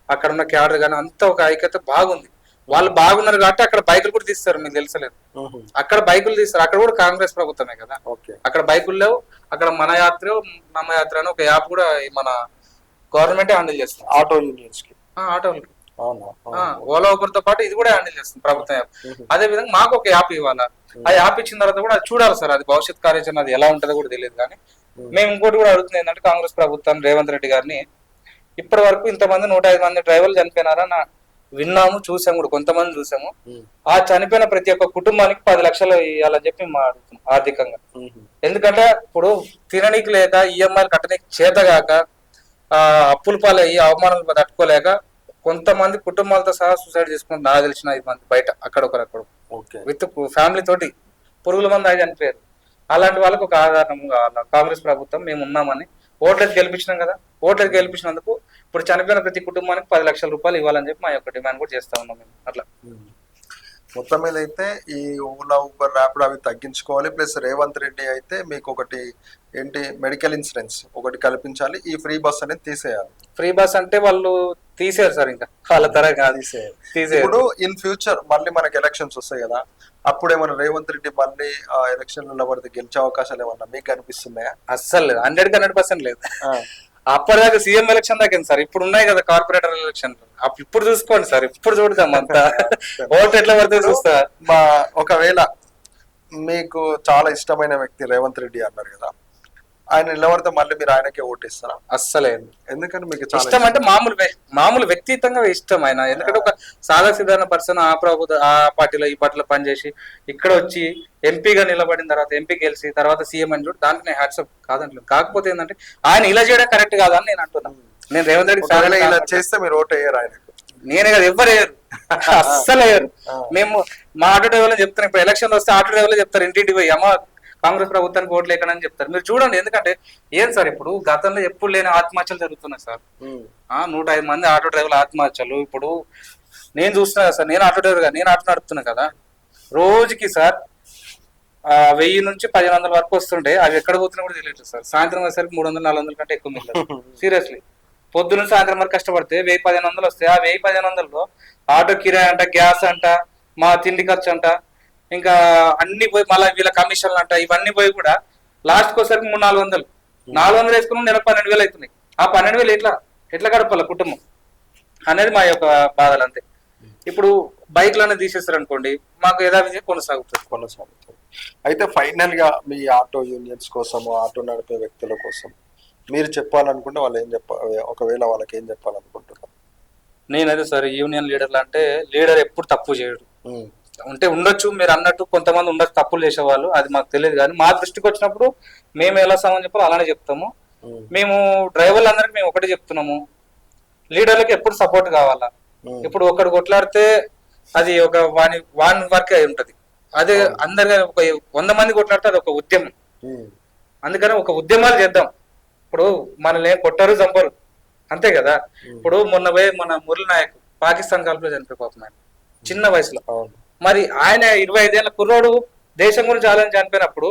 అక్కడ ఉన్న క్యాడర్ కానీ అంతా ఒక ఐక్యత బాగుంది. వాళ్ళు బాగున్నారు కాబట్టి అక్కడ బైకులు కూడా తీస్తారు, మీకు తెలుసలేదు. అక్కడ బైకులు తీస్తారు, అక్కడ కూడా కాంగ్రెస్ ప్రభుత్వమే కదా. అక్కడ బైకుల్లో అక్కడ మన యాత్ర నమ్మ యాత్ర అని ఒక యాప్ కూడా మన గవర్నమెంటే హ్యాండిల్ చేస్తుంది ఆటో యూనియన్స్ కి, ఆటోలకి. ఓలా ఊబర్ తో పాటు ఇది కూడా హ్యాండిల్ చేస్తుంది ప్రభుత్వం యాప్. అదే విధంగా మాకు ఒక యాప్ ఇవ్వాలా. ఆ యాప్ ఇచ్చిన తర్వాత కూడా చూడాలి సార్, అది భవిష్యత్ కార్యాచరణ అది ఎలా ఉంటుందో కూడా తెలియదు. కానీ మేము ఇంకోటి కూడా అడుగుతుంది ఏంటంటే, కాంగ్రెస్ ప్రభుత్వం రేవంత్ రెడ్డి గారిని, ఇప్పటి వరకు ఇంతమంది 105 మంది డ్రైవర్లు చనిపోయినారా విన్నాము, చూసాము కూడా, కొంతమంది చూసాము. ఆ చనిపోయిన ప్రతి ఒక్క కుటుంబానికి 10 లక్షలు ఇవ్వాలని చెప్పి మా అడుగుతున్నాం ఆర్థికంగా. ఎందుకంటే ఇప్పుడు తిననీకి లేక, ఈఎంఐలు కట్టనీకి చేతగాక, అప్పుల పాలయ్యి అవమానాలు తట్టుకోలేక కొంతమంది కుటుంబాలతో సహా సూసైడ్ చేసుకుంటారు. నాకు తెలిసిన 5 మంది బయట అక్కడొకరు విత్ ఫ్యామిలీ తోటి పురుగుల మంది అయి చనిపోయారు. అలాంటి వాళ్ళకి ఒక ఆధారం కావాలి. కాంగ్రెస్ ప్రభుత్వం మేము ఉన్నామని ఓట్లకి గెలిపించినాం కదా, ఓట్లకి గెలిపించినందుకు ఇప్పుడు చనిపోయిన ప్రతి కుటుంబానికి 10 లక్షల రూపాయలు ఇవ్వాలని చెప్పి మా యొక్క డిమాండ్ కూడా చేస్తా ఉన్నాం మేము. అట్లా మొత్తం మీద అయితే ఈ ఓలా ఊబర్ ర్యాపిడో అవి తగ్గించుకోవాలి. ప్లస్ రేవంత్ రెడ్డి అయితే మీకు ఒకటి ఏంటి, మెడికల్ ఇన్సూరెన్స్ ఒకటి కల్పించాలి, ఈ ఫ్రీ బస్ అనేది తీసేయాలి. ఫ్రీ బస్ అంటే వాళ్ళు తీసేయారు సార్, ఇంకా వాళ్ళ తర కాదు తీసేయారు. ఇప్పుడు ఇన్ ఫ్యూచర్ మళ్ళీ మనకి ఎలక్షన్స్ వస్తాయి కదా, అప్పుడు ఏమన్నా రేవంత్ రెడ్డి మళ్ళీ ఎలక్షన్ నిలబడితే గెలిచే అవకాశాలు ఏమన్నా మీకు అనిపిస్తున్నాయా? అస్సలు లేదు, 100% లేదు. అప్పటిదాకా సీఎం ఎలక్షన్ దాకా సార్, ఇప్పుడు ఉన్నాయి కదా కార్పొరేటర్ ఎలక్షన్, ఇప్పుడు చూసుకోండి సార్, ఇప్పుడు చూడదాం అంతా ఓటు ఎట్లా పడితే చూస్తా. ఒకవేళ మీకు చాలా ఇష్టమైన వ్యక్తి రేవంత్ రెడ్డి అన్నారు కదా, ఆయన నిలబడితే మళ్ళీ మీరు ఆయనకే ఓటేస్తారా? అస్సలేదు. ఎందుకంటే మీకు ఇష్టం అంటే మామూలు వ్యక్తిగతంగా ఇష్టం ఆయన. ఎందుకంటే ఒక సాధారణ పర్సన్ ఆ పార్టీలో ఈ పార్టీలో పనిచేసి ఇక్కడ వచ్చి ఎంపీగా నిలబడిన తర్వాత, ఎంపీ గెలిచి తర్వాత సీఎం అని చూడు, దానికి నేను హ్యాట్సప్ కాదంటలేదు. కాకపోతే ఏంటంటే ఆయన ఇలా చేయడం కరెక్ట్ కాదని నేను అంటున్నాను. నేను రేవంత్ రెడ్డి ఇలా చేస్తే మీరు ఓటు వేయరు ఆయనకు? నేనే కదా, ఎవ్వరు వేయరు, అస్సలు వేయరు. మేము మా ఆటో డ్రైవర్లు చెప్తాను, ఇప్పుడు ఎలక్షన్ వస్తే ఆటో డ్రైవర్లు చెప్తారు ఇంటింటికి పోయి, అమ్మ కాంగ్రెస్ ప్రభుత్వానికి ఓట్లు లేకనని చెప్తారు. మీరు చూడండి, ఎందుకంటే ఏం సార్, ఇప్పుడు గతంలో ఎప్పుడు లేని ఆత్మహత్యలు జరుగుతున్నాయి సార్. 105 మంది ఆటో డ్రైవర్ల ఆత్మహత్యలు. ఇప్పుడు నేను చూస్తున్నా సార్, నేను ఆటో డ్రైవర్ గా, నేను ఆటో నడుపుతున్నా కదా, రోజుకి సార్ 1000 నుంచి 1500 వరకు వస్తుంటే అవి ఎక్కడ పోతున్నా కూడా తెలియట్లేదు సార్. సాయంత్రం వచ్చేసరికి 300-400 కంటే ఎక్కువ మిగలేదు సీరియస్లీ. పొద్దున్న సాయంత్రం వరకు కష్టపడితే 1000-1500 వస్తాయి. ఆ 1000-1500లో ఆటో కిరాయి అంట, గ్యాస్ అంట, మా తిండి ఖర్చు అంట, ఇంకా అన్ని పోయి మళ్ళీ వీళ్ళ కమిషన్లు అంట, ఇవన్నీ పోయి కూడా లాస్ట్కి వచ్చేసరికి 300-400 వేసుకుని నెలకు 12,000 అవుతున్నాయి. ఆ 12,000 ఎట్లా గడపాల కుటుంబం అనేది మా యొక్క బాధలు అంతే. ఇప్పుడు బైక్లు అనేది తీసేస్తారు అనుకోండి, మాకు యథావిధిగా కొనసాగుతుంది. అయితే ఫైనల్ గా మీ ఆటో యూనియన్స్ కోసం, ఆటో నడిపే వ్యక్తుల కోసం మీరు చెప్పాలనుకుంటే వాళ్ళు ఏం ఒకవేళ వాళ్ళకి ఏం చెప్పాలనుకుంటున్నారు? నేనైతే సార్ యూనియన్ లీడర్లు అంటే, లీడర్ ఎప్పుడు తప్పు చేయడు, ఉంటే ఉండొచ్చు, మీరు అన్నట్టు కొంతమంది ఉండొచ్చు తప్పులు చేసేవాళ్ళు, అది మాకు తెలియదు. కానీ మా దృష్టికి వచ్చినప్పుడు మేము ఎలా సామని చెప్పాలో అలానే చెప్తాము. మేము డ్రైవర్లు అందరికి మేము ఒకటే చెప్తున్నాము, లీడర్లకు ఎప్పుడు సపోర్ట్ కావాలా. ఇప్పుడు ఒకడు కొట్లాడితే అది ఒక వాని వర్క్ అయి ఉంటది, అదే అందరిగా ఒక 100 మంది కొట్లాడితే అది ఒక ఉద్యమం. అందుకని ఒక ఉద్యమాలు చేద్దాం. ఇప్పుడు మనల్ని ఏం కొట్టారు చంపరు, అంతే కదా. ఇప్పుడు మొన్న పోయి మన మురళి నాయక్ పాకిస్తాన్ కాల్పులో చనిపోతున్నాడు ఆయన చిన్న వయసులో. మరి ఆయన 25 ఏళ్ళ కుర్రోడు దేశం గురించి ఆలోచన చనిపోయినప్పుడు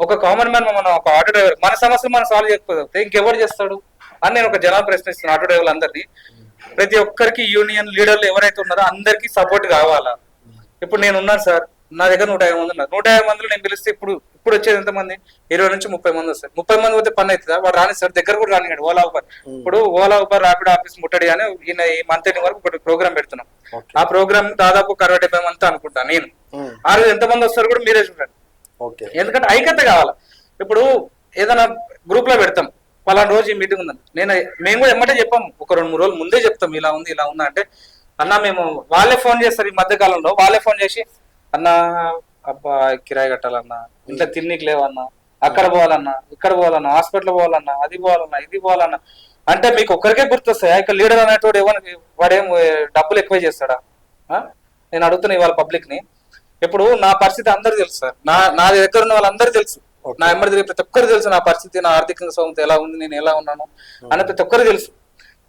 ఒక కామన్ మ్యాన్, మన ఒక ఆటో డ్రైవర్ మన సమస్యలు మనం సాల్వ్ చేయకపోతే ఇంకెవరు చేస్తాడు అని నేను ఒక జనాలు ప్రశ్నిస్తున్నాను. ఆటో డ్రైవర్లు అందరినీ, ప్రతి ఒక్కరికి యూనియన్ లీడర్లు ఎవరైతే ఉన్నారో అందరికి సపోర్ట్ కావాలా. ఇప్పుడు నేను ఉన్నాను సార్, నా దగ్గర 150 మంది ఉన్నారు. 150 మందిలో నేను పిలిస్తే ఇప్పుడు వచ్చేది ఎంతమంది? 20 నుంచి 30 మంది వస్తారు. 30 మంది పోతే పని అవుతుందా? వాడు రాని సార్, దగ్గర కూడా రానిగాడు. ఓలా ఊబర్, ఇప్పుడు ఓలా ఊబర్ ర్యాపిడ్ ఆఫీస్ ముట్టడి అని ఈయన ఈ మంత్ ఎండింగ్ వరకు ఒక ప్రోగ్రామ్ పెడుతున్నాం. ఆ ప్రోగ్రామ్ దాదాపు 60-70 మంది అనుకుంటాను నేను. ఆ రోజు ఎంతమంది వస్తారు కూడా మీరే చూడండి. ఎందుకంటే ఐక్యత కావాలా. ఇప్పుడు ఏదైనా గ్రూప్ లో పెడతాం, పలానా రోజు ఈ మీటింగ్ ఉందని మేము కూడా ఎమ్మటే చెప్పాము, ఒక 2-3 రోజులు ముందే చెప్తాం ఇలా ఉంది ఇలా ఉందా అంటే, అన్న మేము వాళ్ళే ఫోన్ చేస్తారు. ఈ మధ్య కాలంలో వాళ్ళే ఫోన్ చేసి, అన్న అబ్బా కిరాయి కట్టాలన్నా, ఇంట్లో తిన్నికి లేవన్నా, అక్కడ పోవాలన్నా, ఇక్కడ పోవాలన్నా, హాస్పిటల్ పోవాలన్నా, అది పోవాలన్నా, ఇది పోవాలన్నా అంటే మీకు ఒక్కరికే గుర్తొస్తాయా? ఇక్కడ లీడర్ అనేటోడు వాడేం డబ్బులు ఎక్కువ చేస్తాడా? నేను అడుగుతున్నా ఇవాళ పబ్లిక్ ని. ఇప్పుడు నా పరిస్థితి అందరికి తెలుసు సార్, నా దగ్గర ఉన్న వాళ్ళందరూ తెలుసు, నా ఎమ్మడి తిరిగి ప్రతి ఒక్కరు తెలుసు నా పరిస్థితి, నా ఆర్థిక సౌంత ఎలా ఉంది, నేను ఎలా ఉన్నాను అని ప్రతి ఒక్కరు తెలుసు.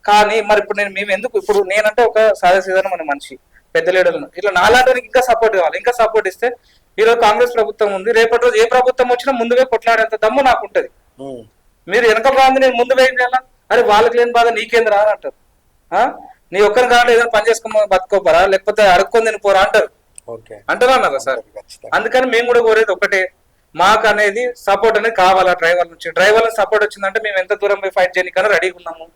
కానీ మరి ఇప్పుడు మేము ఎందుకు, ఇప్పుడు నేనంటే ఒక సాధారణ మన మనిషి, పెద్ద లీడర్లు ఇట్లా నాలాంటి ఇంకా సపోర్ట్ కావాలి. ఇంకా సపోర్ట్ ఇస్తే ఈరోజు కాంగ్రెస్ ప్రభుత్వం ఉంది, రేపటి రోజు ఏ ప్రభుత్వం వచ్చినా ముందుగా కొట్లాడేంత దమ్ము నాకు ఉంటది. మీరు వెనక రాంది నేను ముందు వేయం చేయాలా? అరే వాళ్ళకి లేని బాధ నీకేంద్ర అని అంటారు. నీ ఒక్కరిని కావాలి ఏదైనా పని చేసుకోమో బతుకోపోరా, లేకపోతే అడుక్కొని నేను పోరా అంటారు. అంటారా అన్నారా సార్? అందుకని మేము కూడా కోరేది ఒకటే, మాకు అనేది సపోర్ట్ అనేది కావాలా డ్రైవర్ నుంచి. డ్రైవర్ల సపోర్ట్ వచ్చిందంటే మేము ఎంత దూరం పోయి ఫైట్ చేయడానికి రెడీగా ఉన్నాము.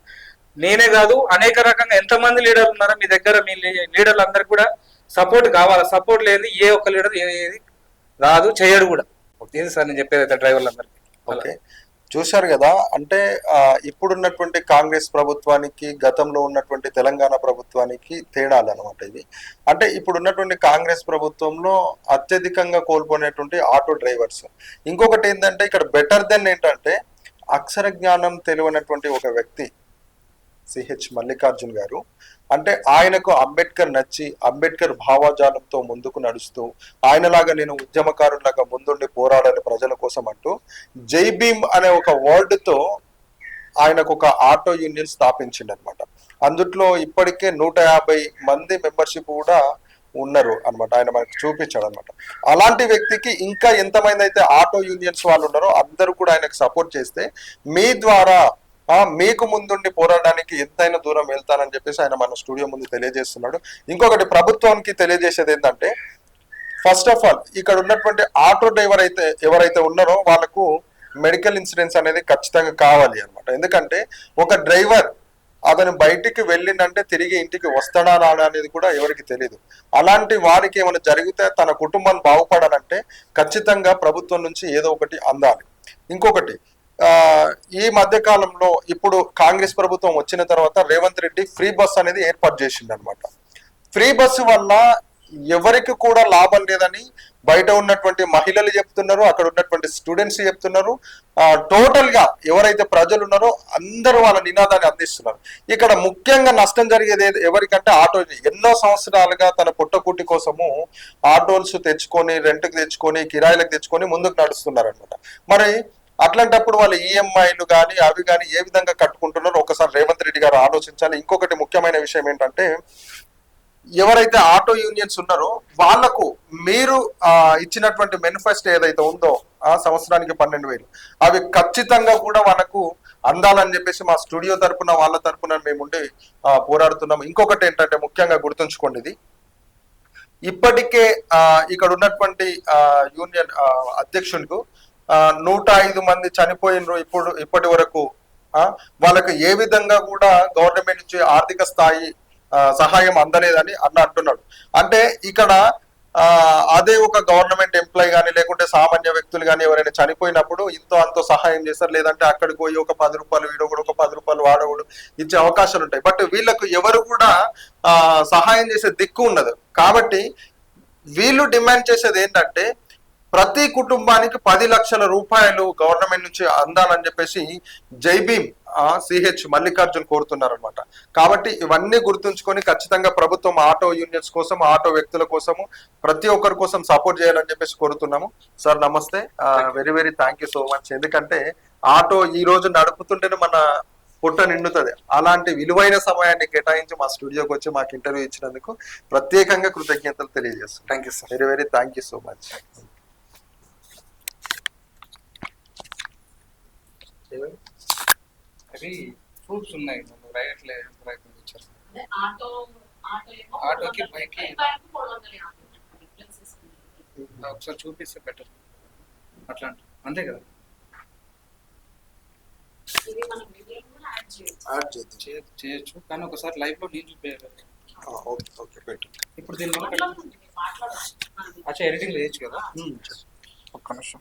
నేనే కాదు, అనేక రకంగా ఎంతమంది లీడర్లు ఉన్నారో మీ దగ్గర, మీ లీడర్లు అందరికి కూడా సపోర్ట్ కావాలా. సపోర్ట్ లేదు ఏ ఒక్క లీడర్ ఏది రాదు, చేయడు కూడా. ఇది సార్ నేను చెప్పేది అయితే డ్రైవర్లందరికీ. ఓకే, చూశారు కదా. అంటే ఇప్పుడున్నటువంటి కాంగ్రెస్ ప్రభుత్వానికి గతంలో ఉన్నటువంటి తెలంగాణ ప్రభుత్వానికి తేడాలు అనమాట ఇవి. అంటే ఇప్పుడున్నటువంటి కాంగ్రెస్ ప్రభుత్వంలో అత్యధికంగా కోల్పోయినటువంటి ఆటో డ్రైవర్స్. ఇంకొకటి ఏంటంటే ఇక్కడ బెటర్ దెన్ ఏంటంటే అక్షర జ్ఞానం తెలియనటువంటి ఒక వ్యక్తి సిహెచ్ మల్లికార్జున్ గారు. అంటే ఆయనకు అంబేద్కర్ నచ్చి అంబేద్కర్ భావజాలంతో ముందుకు నడుస్తూ ఆయనలాగా నేను ఉద్యమకారులాగా ముందుండి పోరాడాలి ప్రజల కోసం అంటూ జై భీమ్ అనే ఒక వర్డ్తో ఆయనకు ఒక ఆటో యూనియన్ స్థాపించింది అనమాట. అందుట్లో ఇప్పటికే 150 మంది మెంబర్షిప్ కూడా ఉన్నారు అనమాట. ఆయన మనకు చూపించాడు అనమాట. అలాంటి వ్యక్తికి ఇంకా ఎంతమంది అయితే ఆటో యూనియన్స్ వాళ్ళు ఉన్నారో అందరూ కూడా ఆయనకు సపోర్ట్ చేస్తే మీ ద్వారా మీకు ముందుండి పోరాడడానికి ఎంతైనా దూరం వెళ్తానని చెప్పేసి ఆయన మన స్టూడియో ముందు తెలియజేస్తున్నాడు. ఇంకొకటి ప్రభుత్వానికి తెలియజేసేది ఏంటంటే, ఫస్ట్ ఆఫ్ ఆల్ ఇక్కడ ఉన్నటువంటి ఆటో డ్రైవర్ అయితే ఎవరైతే ఉన్నారో వాళ్ళకు మెడికల్ ఇన్సూరెన్స్ అనేది ఖచ్చితంగా కావాలి అనమాట. ఎందుకంటే ఒక డ్రైవర్ అతను బయటికి వెళ్ళిందంటే తిరిగి ఇంటికి వస్తాడా రాడా అనేది కూడా ఎవరికి తెలియదు. అలాంటి వారికి ఏమైనా జరిగితే తన కుటుంబం బాగుపడాలంటే ఖచ్చితంగా ప్రభుత్వం నుంచి ఏదో ఒకటి అందాలి. ఇంకొకటి, ఈ మధ్య కాలంలో ఇప్పుడు కాంగ్రెస్ ప్రభుత్వం వచ్చిన తర్వాత రేవంత్ రెడ్డి ఫ్రీ బస్ అనేది ఏర్పాటు చేసిండు అనమాట. ఫ్రీ బస్సు వల్ల ఎవరికి కూడా లాభం లేదని బయట ఉన్నటువంటి మహిళలు చెప్తున్నారు, అక్కడ ఉన్నటువంటి స్టూడెంట్స్ చెప్తున్నారు. టోటల్ గా ఎవరైతే ప్రజలు ఉన్నారో అందరూ వాళ్ళ నినాదాన్ని అందిస్తున్నారు. ఇక్కడ ముఖ్యంగా నష్టం జరిగేది ఎవరికంటే ఆటో. ఎన్నో సంవత్సరాలుగా తన పుట్టకూటి కోసము ఆటోల్స్ తెచ్చుకొని, రెంట్కి తెచ్చుకొని, కిరాయిలకు తెచ్చుకొని ముందుకు నడుస్తున్నారు అనమాట. మరి అట్లాంటప్పుడు వాళ్ళ ఈఎంఐలు కానీ అవి కానీ ఏ విధంగా కట్టుకుంటున్నారో ఒకసారి రేవంత్ రెడ్డి గారు ఆలోచించాలి. ఇంకొకటి ముఖ్యమైన విషయం ఏంటంటే, ఎవరైతే ఆటో యూనియన్స్ ఉన్నారో వాళ్లకు మీరు ఇచ్చినటువంటి మేనిఫెస్టో ఏదైతే ఉందో ఆ సంవత్సరానికి 12,000 అవి ఖచ్చితంగా కూడా వాళ్ళకు అందాలని చెప్పేసి మా స్టూడియో తరపున వాళ్ళ తరపున మేముండి పోరాడుతున్నాం. ఇంకొకటి ఏంటంటే ముఖ్యంగా గుర్తుంచుకోండి, ఇది ఇప్పటికే ఇక్కడ ఉన్నటువంటి యూనియన్ అధ్యక్షులకు 105 మంది చనిపోయినరు ఇప్పటి వరకు. వాళ్ళకు ఏ విధంగా కూడా గవర్నమెంట్ నుంచి ఆర్థిక స్థాయి సహాయం అందలేదని అంటున్నాడు. అంటే ఇక్కడ అదే ఒక గవర్నమెంట్ ఎంప్లాయ్ కానీ లేకుంటే సామాన్య వ్యక్తులు కానీ ఎవరైనా చనిపోయినప్పుడు ఇంతో అంతో సహాయం చేస్తారు. లేదంటే అక్కడికి పోయి ఒక 10 రూపాయలు వీడొకడు, ఒక 10 రూపాయలు వాడకూడదు ఇచ్చే అవకాశాలు ఉంటాయి. బట్ వీళ్ళకు ఎవరు కూడా సహాయం చేసే దిక్కు ఉండదు. కాబట్టి వీళ్ళు డిమాండ్ చేసేది ఏంటంటే ప్రతి కుటుంబానికి 10 లక్షల రూపాయలు గవర్నమెంట్ నుంచి అందాలని చెప్పేసి జై భీమ్ సిహెచ్ మల్లికార్జున్ కోరుతున్నారనమాట. కాబట్టి ఇవన్నీ గుర్తుంచుకొని ఖచ్చితంగా ప్రభుత్వం ఆటో యూనియన్స్ కోసం, ఆటో వ్యక్తుల కోసము, ప్రతి ఒక్కరి కోసం సపోర్ట్ చేయాలని చెప్పేసి కోరుతున్నాము. సార్ నమస్తే, very very thank you so much. ఎందుకంటే ఆటో ఈ రోజు నడుపుతుంటేనే మన పుట్ట నిండుతుంది. అలాంటి విలువైన సమయాన్ని కేటాయించి మా స్టూడియోకి వచ్చి మాకు ఇంటర్వ్యూ ఇచ్చినందుకు ప్రత్యేకంగా కృతజ్ఞతలు తెలియజేస్తున్నాను. Thank you sir. Very very thank you so much. అవి ప్రూఫ్స్ ఉన్నాయి, ఆటోకి బైక్కి ఒకసారి చూపిస్తే బెటర్ అట్లా అంతే కదా. చేయొచ్చు కానీ ఒకసారి లైవ్ లో నేను చూపించాలి. ఇప్పుడు దీని వల్ల అచ్చా ఎడిటింగ్ చేయొచ్చు కదా. ఒక్క నిమిషం,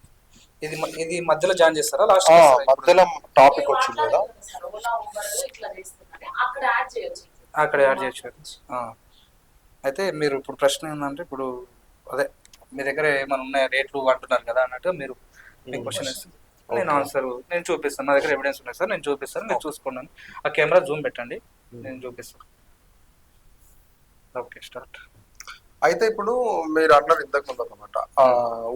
ఇది మధ్యలో జాయిన్ చేస్తారా? లాస్ట్ మధ్యలో టాపిక్ వచ్చింది కదా, అక్కడ యాడ్ చేయొచ్చు. అయితే మీరు ఇప్పుడు ప్రశ్న ఏంటంటే, ఇప్పుడు అదే మీ దగ్గర ఏమైనా ఉన్నాయా రేట్లు అంటున్నారు కదా అన్నట్టు మీరు మీ క్వశ్చన్ వేస్తుంది. నేను ఆన్సర్ నేను చూపిస్తాను. నా దగ్గర ఎవిడెన్స్ ఉన్నాయి సార్, నేను చూపిస్తాను, నేను చూసుకున్నాను. ఆ కెమెరా జూమ్ పెట్టండి, నేను చూపిస్తాను. Okay start. అయితే ఇప్పుడు మీరు అన్నారు ఇంతకు ముందు అనమాట,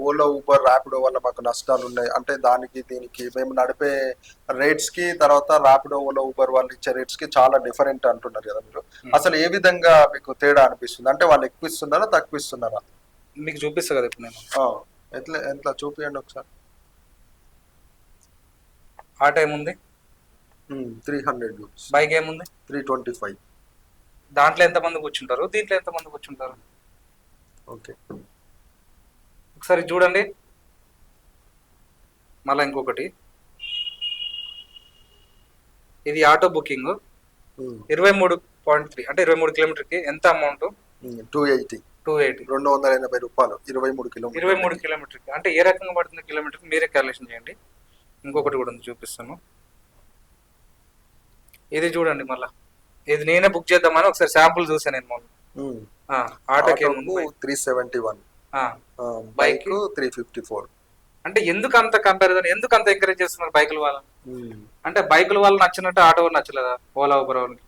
ఓలా ఊబర్ ర్యాపిడో వల్ల మాకు నష్టాలు ఉన్నాయి అంటే దానికి దీనికి మేము నడిపే రేట్స్ కి తర్వాత ర్యాపిడో ఓలా ఊబర్ వాళ్ళు ఇచ్చే రేట్స్ కి చాలా డిఫరెంట్ అంటున్నారు కదా మీరు. అసలు ఏ విధంగా మీకు తేడా అనిపిస్తుంది? అంటే వాళ్ళు ఎక్కువ ఇస్తున్నారా తక్కువ ఇస్తున్నారా? మీకు చూపిస్తా కదా ఇప్పుడు నేను. ఎట్లా చూపియండి ఒకసారి. ఆటో ఏముంది 300 రూపీస్, బైక్ ఏముంది 325. దాంట్లో ఎంతమంది కూర్చుంటారు, దీంట్లో ఎంతమంది కూర్చుంటారు? ఓకే ఒకసారి చూడండి. మళ్ళీ ఇంకొకటి, ఇది ఆటో బుకింగ్ 23.3 అంటే 23 కిలోమీటర్కి ఎంత అమౌంట్? 280 280 రూపాయలు 23 కిలోమీటర్కి. అంటే ఏ రకంగా పడుతుంది కిలోమీటర్కి మీరే క్యాలిక్యులేషన్ చేయండి. ఇంకొకటి కూడా ఉంది చూపిస్తాను. ఇది చూడండి, మళ్ళా ఇది నేనే బుక్ చేద్దామని ఒకసారి శాంపుల్ చూసాను నేను మొన్న. ఆటోకి 371, బైక్ 354. అంటే ఎందుకు అంత కంపారిజన్, ఎందుకు అంత ఎంకరేజ్ చేస్తున్నారు బైకుల వాళ్ళని? అంటే బైకుల వాళ్ళు నచ్చినట్టు ఆటో నచ్చలేదా ఓలా ఊబర్ వాళ్ళకి?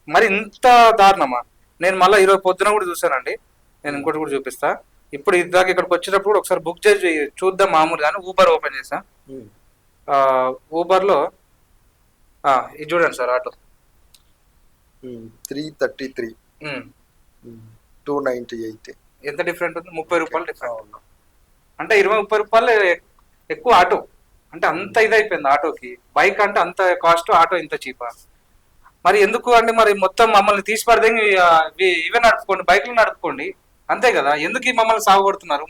మరి ఇంత దారుణమా? నేను మళ్ళీ ఈరోజు పొద్దున కూడా చూసానండి. నేను ఇంకోటి కూడా చూపిస్తా. ఇప్పుడు ఇదాకా ఇక్కడికి వచ్చినప్పుడు కూడా ఒకసారి బుక్ చేసి చూద్దాం మామూలుగా ఊబర్ ఓపెన్ చేసా. ఊబర్ లో ఇది చూడండి సార్, ఆటో 333, 298. ఎంత డిఫరెంట్ ఉంది? 30 రూపాయలు డిఫరెంట్. అంటే 20-30 రూపాయలు ఎక్కువ ఆటో. అంటే అంత ఇదైపోయింది ఆటోకి. బైక్ అంటే అంత కాస్ట్, ఆటో ఇంత చీపా? మరి ఎందుకు అండి? మరి మొత్తం మమ్మల్ని తీసి పడదేంగి ఇవే నడుపుకోండి, బైక్లు నడుపుకోండి, అంతే కదా. ఎందుకు మమ్మల్ని సాగుపడుతున్నారు?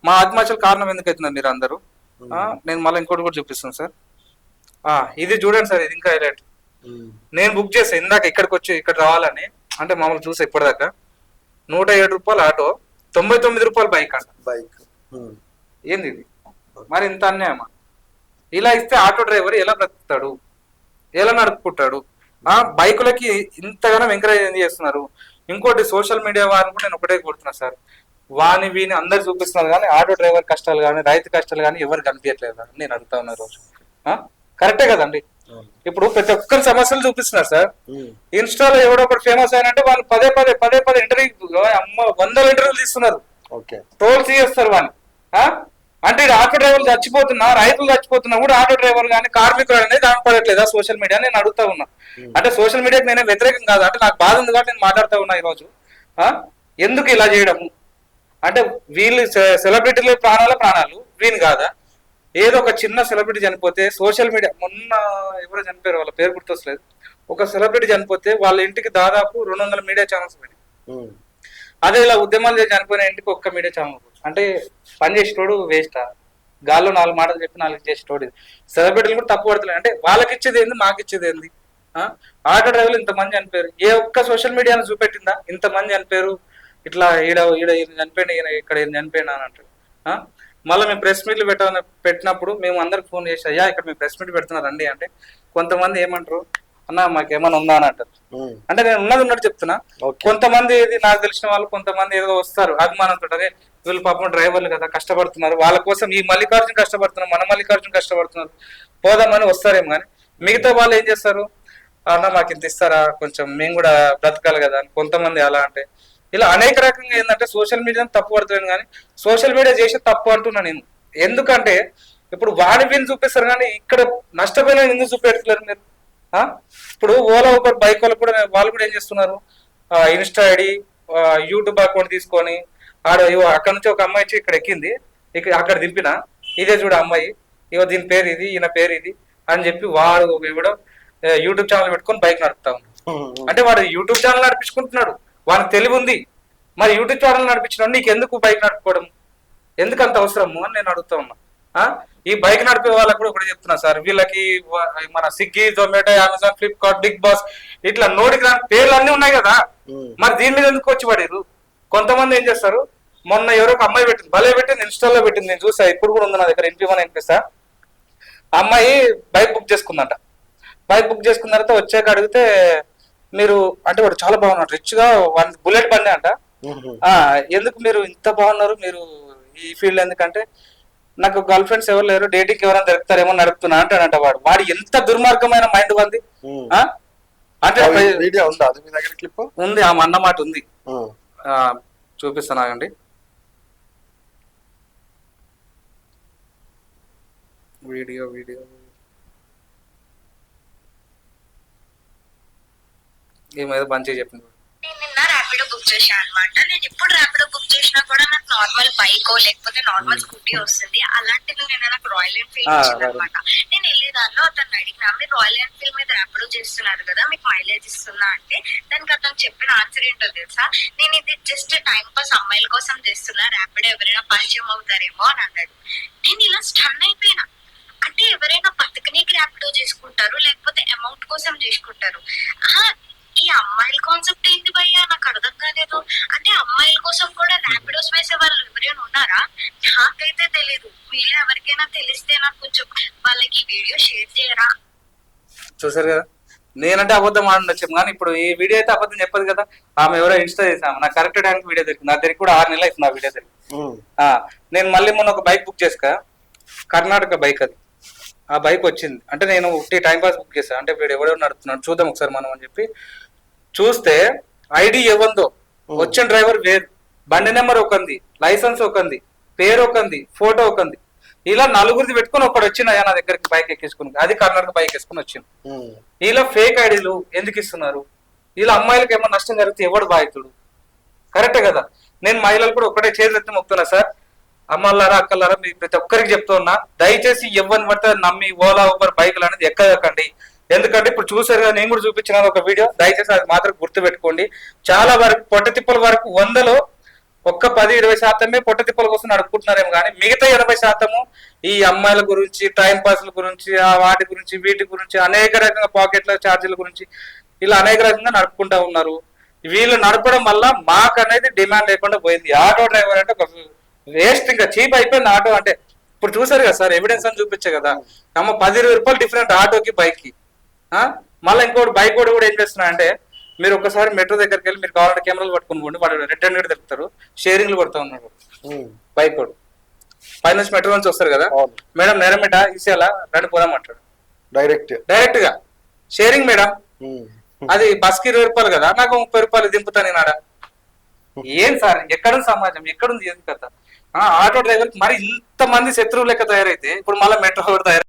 మా ఆత్మహత్యల కారణం ఎందుకు అవుతున్నారు మీరు అందరూ? నేను మళ్ళీ ఇంకోటి కూడా చూపిస్తాను సార్. ఇది చూడండి సార్, ఇది ఇంకా హైలైట్. నేను బుక్ చేసాను ఇందాక ఇక్కడికి వచ్చి ఇక్కడ రావాలని. అంటే మామూలు చూసా ఇప్పటిదాకా 107 రూపాయలు ఆటో, 99 రూపాయలు బైక్ అంట. బైక్ ఏంది ఇది? మరి ఇంత అన్యాయమా? ఇలా ఇస్తే ఆటో డ్రైవర్ ఎలా బ్రతుకుతాడు, ఎలా నడుపుకుంటాడు? బైకులకి ఇంతగానో ఎంకరేజ్ చేస్తున్నారు. ఇంకోటి సోషల్ మీడియా వారిని కూడా నేను ఒకటే కోరుతున్నా సార్, వాని వీని అందరు చూపిస్తున్నారు కానీ ఆటో డ్రైవర్ కష్టాలు కానీ రైతు కష్టాలు కానీ ఎవరు కనిపించట్లేదు అని నేను అడుగుతా ఉన్నా రోజు. కరెక్టే కదండి. ఇప్పుడు ప్రతి ఒక్కరి సమస్యలు చూపిస్తున్నారు సార్. ఇన్స్టాలో ఎవడో ఒకటి ఫేమస్ అయినంటే వాళ్ళు పదే పదే ఇంటర్వ్యూ, అమ్మ 100 ఇంటర్వ్యూలు తీస్తున్నారు, ట్రోల్స్ చేస్తారు వాళ్ళు. అంటే ఆటో డ్రైవర్లు చచ్చిపోతున్నా, రైతులు చచ్చిపోతున్నా కూడా ఆటో డ్రైవర్ కానీ కార్మికులు అనేది దాని పడట్లేదా సోషల్ మీడియా? నేను అడుగుతా ఉన్నా. అంటే సోషల్ మీడియాకి నేనే వ్యతిరేకం కాదు, అంటే నాకు బాధ ఉంది కాబట్టి నేను మాట్లాడుతూ ఉన్నా ఈరోజు. ఎందుకు ఇలా చేయడము? అంటే వీళ్ళు సెలబ్రిటీల ప్రాణాలు వీని కాదా? ఏదో ఒక చిన్న సెలబ్రిటీ చనిపోతే సోషల్ మీడియా, మొన్న ఎవరో చనిపోయారు, వాళ్ళ పేరు గుర్తొస్తలేదు, ఒక సెలబ్రిటీ చనిపోతే వాళ్ళ ఇంటికి దాదాపు 200 మీడియా ఛానల్స్ పోయినాయి. అదే ఇలా ఉద్యమాలు చేసి చనిపోయిన ఇంటికి ఒక్క మీడియా ఛానల్. అంటే పని చేసేటోడు వేస్టా? గాల్లో 4 మాటలు చెప్పి 4 చేసేటోడు. సెలబ్రిటీలు కూడా తప్పు పడుతున్నాయి. అంటే వాళ్ళకి ఇచ్చేది ఏంది, మాకు ఇచ్చేది ఏంది? ఆటో డ్రైవర్లు ఇంతమంది చనిపోయారు, ఏ ఒక్క సోషల్ మీడియాను చూపెట్టిందా ఇంతమంది చనిపోయారు, ఇట్లా ఈడ చనిపోయిన, ఇక్కడ చనిపోయినా అని అంటారు. మళ్ళీ మేము ప్రెస్ మీట్లు పెట్టినప్పుడు మేము అందరికి ఫోన్ చేసి, అయ్యా ఇక్కడ మేము ప్రెస్ మీట్ పెడుతున్నారండి అంటే కొంతమంది ఏమంటారు, అన్న మాకేమైనా ఉందా అని అంటారు. అంటే నేను ఉన్నట్టు చెప్తున్నా. Okay. కొంతమంది ఇది నాకు తెలిసిన వాళ్ళు కొంతమంది ఏదో వస్తారు అభిమానంతో, అరే వీళ్ళు పాపం డ్రైవర్లు కదా కష్టపడుతున్నారు, వాళ్ళ కోసం ఈ మల్లికార్జున కష్టపడుతున్నారు, మన మల్లికార్జున కష్టపడుతున్నారు, పోదామని వస్తారేమో. కానీ మిగతా వాళ్ళు ఏం చేస్తారు, అన్న మాకు ఇంత ఇస్తారా, కొంచెం మేము కూడా బ్రతకాలి కదా అని కొంతమంది అలా. అంటే ఇలా అనేక రకంగా ఏంటంటే సోషల్ మీడియాని తప్పు పడుతుంది, కానీ సోషల్ మీడియా చేసే తప్పు అంటున్నా నేను. ఎందుకంటే ఇప్పుడు వాడి వీళ్ళు చూపిస్తారు కానీ ఇక్కడ నష్టపోయిన ఎందుకు చూపెడుతున్నారు మీరు? ఇప్పుడు ఓలా ఊబర్ బైక్ వాళ్ళు కూడా ఏం చేస్తున్నారు, ఇన్స్టా ఐడి యూట్యూబ్ అకౌంట్ తీసుకొని అక్కడ నుంచి ఒక అమ్మాయి వచ్చి ఇక్కడ ఎక్కింది, అక్కడ దింపిన ఇదే చూడు అమ్మాయి, దీని పేరు ఇది, ఈయన పేరు ఇది అని చెప్పి వాడు కూడా యూట్యూబ్ ఛానల్ పెట్టుకొని బైక్ నడుపుతా ఉన్నాడు. అంటే వాడు యూట్యూబ్ ఛానల్ నడిపించుకుంటున్నాడు, వానికి తెలివి ఉంది. మరి యూట్యూబ్ ఛానల్ నడిపించడం నీకు ఎందుకు బైక్ నడుపుకోవడం, ఎందుకు అంత అవసరము అని నేను అడుగుతా ఉన్నా. ఈ బైక్ నడిపే వాళ్ళకు కూడా ఒకటి చెప్తున్నా సార్, వీళ్ళకి మన Swiggy, Zomato, Amazon, Flipkart, Bigg Boss ఇట్లా నోటికి రాని పేర్లు అన్ని ఉన్నాయి కదా, మరి దీని మీద ఎందుకు వచ్చి పడారు? కొంతమంది ఏం చేస్తారు, మొన్న ఎవరో ఒక అమ్మాయి పెట్టింది, భలే పెట్టింది, ఇన్స్టాల్లో పెట్టింది, నేను చూసా, ఇప్పుడు కూడా ఉంది నా దగ్గర, వినిపిస్తా. అమ్మాయి బైక్ బుక్ చేసుకుందంట. బైక్ బుక్ చేసుకున్న తర్వాత వచ్చాక అడిగితే, మీరు అంటే వాడు చాలా బాగున్నాడు, రిచ్ గా బుల్లెట్ బండి అంట, ఎందుకు మీరు ఇంత బాగున్నారు, మీరు ఈ ఫీల్డ్ ఎందుకంటే నాకు గర్ల్ ఫ్రెండ్స్ ఎవరు లేరు, డేటింగ్ ఎవరైనా దొరుకుతారేమో నడుపుతున్నా అంటాడంట. వాడు ఎంత దుర్మార్గమైన మైండ్ ఉంది. అంటే ఉంది, ఆమె అన్నమాట ఉంది, చూపిస్తానాగండి. వీడియో ఏమైనా మంచిగా చెప్పింది. నేను నిన్న ర్యాపిడో బుక్ చేశాను అనమాట. నేను ఎప్పుడు ర్యాపిడో బుక్ చేసినా కూడా నాకు నార్మల్ బైక్ లేకపోతే నార్మల్ స్కూటీ వస్తుంది. అలాంటిది నేను నాకు రాయల్ ఎన్ఫీల్డ్ వచ్చింది అనమాట. నేను వెళ్ళేదానిలో అతను అడిగినా, మీరు రాయల్ ఎన్ఫీల్డ్ మీద ర్యాపిడో చేస్తున్నారు కదా, మీకు మైలేజ్ ఇస్తుందా అంటే, దానికి అతను చెప్పిన ఆన్సర్ ఏంటో తెలుసా, నేను ఇది జస్ట్ టైం పాస్ అమ్మాయిల కోసం చేస్తున్నా, ర్యాపిడో ఎవరైనా పరిచయం అవుతారేమో అని అన్నాడు. నేను ఇలా స్టన్ అయిపోయినా. అంటే ఎవరైనా బతుకునేకి ర్యాపిడో చేసుకుంటారు, లేకపోతే అమౌంట్ కోసం చేసుకుంటారు. ఈ అమ్మాయిల కాన్సెప్ట్ ఏంటి భయ్యా, నాకు అర్థం కాలేదు. అంటే అమ్మాయిల కోసం కూడా ర్యాపిడోస్ వేసే వాళ్ళు ఎవరైనా ఉన్నారా? నాకైతే తెలీదు. మీరు ఎవరికైనా తెలిస్తే నాకు కొంచెం వాళ్ళకి వీడియో షేర్ చేయరా? చూసారు కదా, నేనంటే అబద్ధం ఆడొచ్చు, కానీ ఇప్పుడు ఈ వీడియో అయితే అబద్ధం చెప్పదు కదా. ఆమె ఎవరో ఇన్స్టా చేసాము, నాకు కరెక్ట్ టైంకి వీడియో దొరికింది. నా దగ్గర కూడా 6 నెలలు అవుతుంది ఆ వీడియో దొరికి. నేను మళ్ళీ మొన్న ఒక బైక్ బుక్ చేసుకా, కర్ణాటక బైక్ అది. ఆ బైక్ వచ్చింది అంటే నేను టైం పాస్ బుక్ చేశాను, అంటే వీడు ఎవడో నడుపుతున్నాడు చూద్దాం ఒకసారి మనం అని చెప్పి చూస్తే ఐడి ఇవ్వందో, వచ్చిన డ్రైవర్ వేరు, బండి నెంబర్ ఒకంది, లైసెన్స్ ఒకంది, పేరు ఒకంది, ఫోటో ఒకంది, ఇలా 4 పెట్టుకుని ఒకడు వచ్చిన నా దగ్గరికి బైక్ ఎక్కించుకుని, అది కర్ణాటక బైక్ వేసుకుని వచ్చింది. ఇలా ఫేక్ ఐడీలు ఎందుకు ఇస్తున్నారు? ఇలా అమ్మాయిలకు ఏమన్నా నష్టం జరిగితే ఎవడు బాధితుడు? కరెక్టే కదా. నేను మహిళలు కూడా ఒకటే చేతులెత్తి మొక్కుతున్నా సార్, అమ్మలారా అక్కలారా మీ ప్రతి ఒక్కరికి చెప్తున్నా, దయచేసి ఎవరిని పడితే నమ్మి ఓలా ఊబర్ బైకులు అనేది ఎక్కకండి. ఎందుకంటే ఇప్పుడు చూసారు కదా, నేను కూడా చూపించిన ఒక వీడియో, దయచేసి అది మాత్రం గుర్తు పెట్టుకోండి. చాలా వరకు పొట్ట తిప్పల వరకు 100లో ఒక్క 10-20% పొట్ట తిప్పల కోసం నడుపుకుంటున్నారేమో, కానీ మిగతా 80% ఈ అమ్మాయిల గురించి, టైం పాస్ల గురించి, వాటి గురించి, వీటి గురించి, అనేక రకంగా పాకెట్ల ఛార్జీల గురించి, ఇలా అనేక రకంగా నడుపుకుంటా ఉన్నారు. వీళ్ళు నడపడం వల్ల మాకు అనేది డిమాండ్ లేకుండా పోయింది. ఆటో డ్రైవర్ అంటే ఒక వేస్ట్, ఇంకా చీప్ అయిపోయింది ఆటో అంటే. ఇప్పుడు చూసారు కదా సార్, ఎవిడెన్స్ అని చూపించే కదా, 10-20 రూపాయలు డిఫరెంట్ ఆటోకి బైక్కి. మళ్ళీ ఇంకోటి బైక్ కూడా ఏం చేస్తున్నా అంటే, మీరు ఒకసారి మెట్రో దగ్గరికి వెళ్ళి మీరు కావాలంటే కెమెరాలు పట్టుకుని పోండి, వాడు రిటర్న్ కూడా తెలుపుతారు, షేరింగ్లు కొడతా ఉన్నాడు బైక్ కూడా. పైన నుంచి మెట్రో నుంచి వస్తారు కదా, మేడం నేరమేట ఇసేలా రండి పోదామంటాడు డైరెక్ట్ గా. షేరింగ్ మేడం, అది బస్కి 20 రూపాయలు కదా, నాకు 30 రూపాయలు దింపుతా నేను ఆడ. ఏం సార్, ఎక్కడుంది సమాజం, ఎక్కడుంది ఏం కథ? ఆటో డ్రైవర్ మరి ఇంతమంది శత్రువు లెక్క తయారైతే ఇప్పుడు మళ్ళీ మెట్రో కూడా తయారు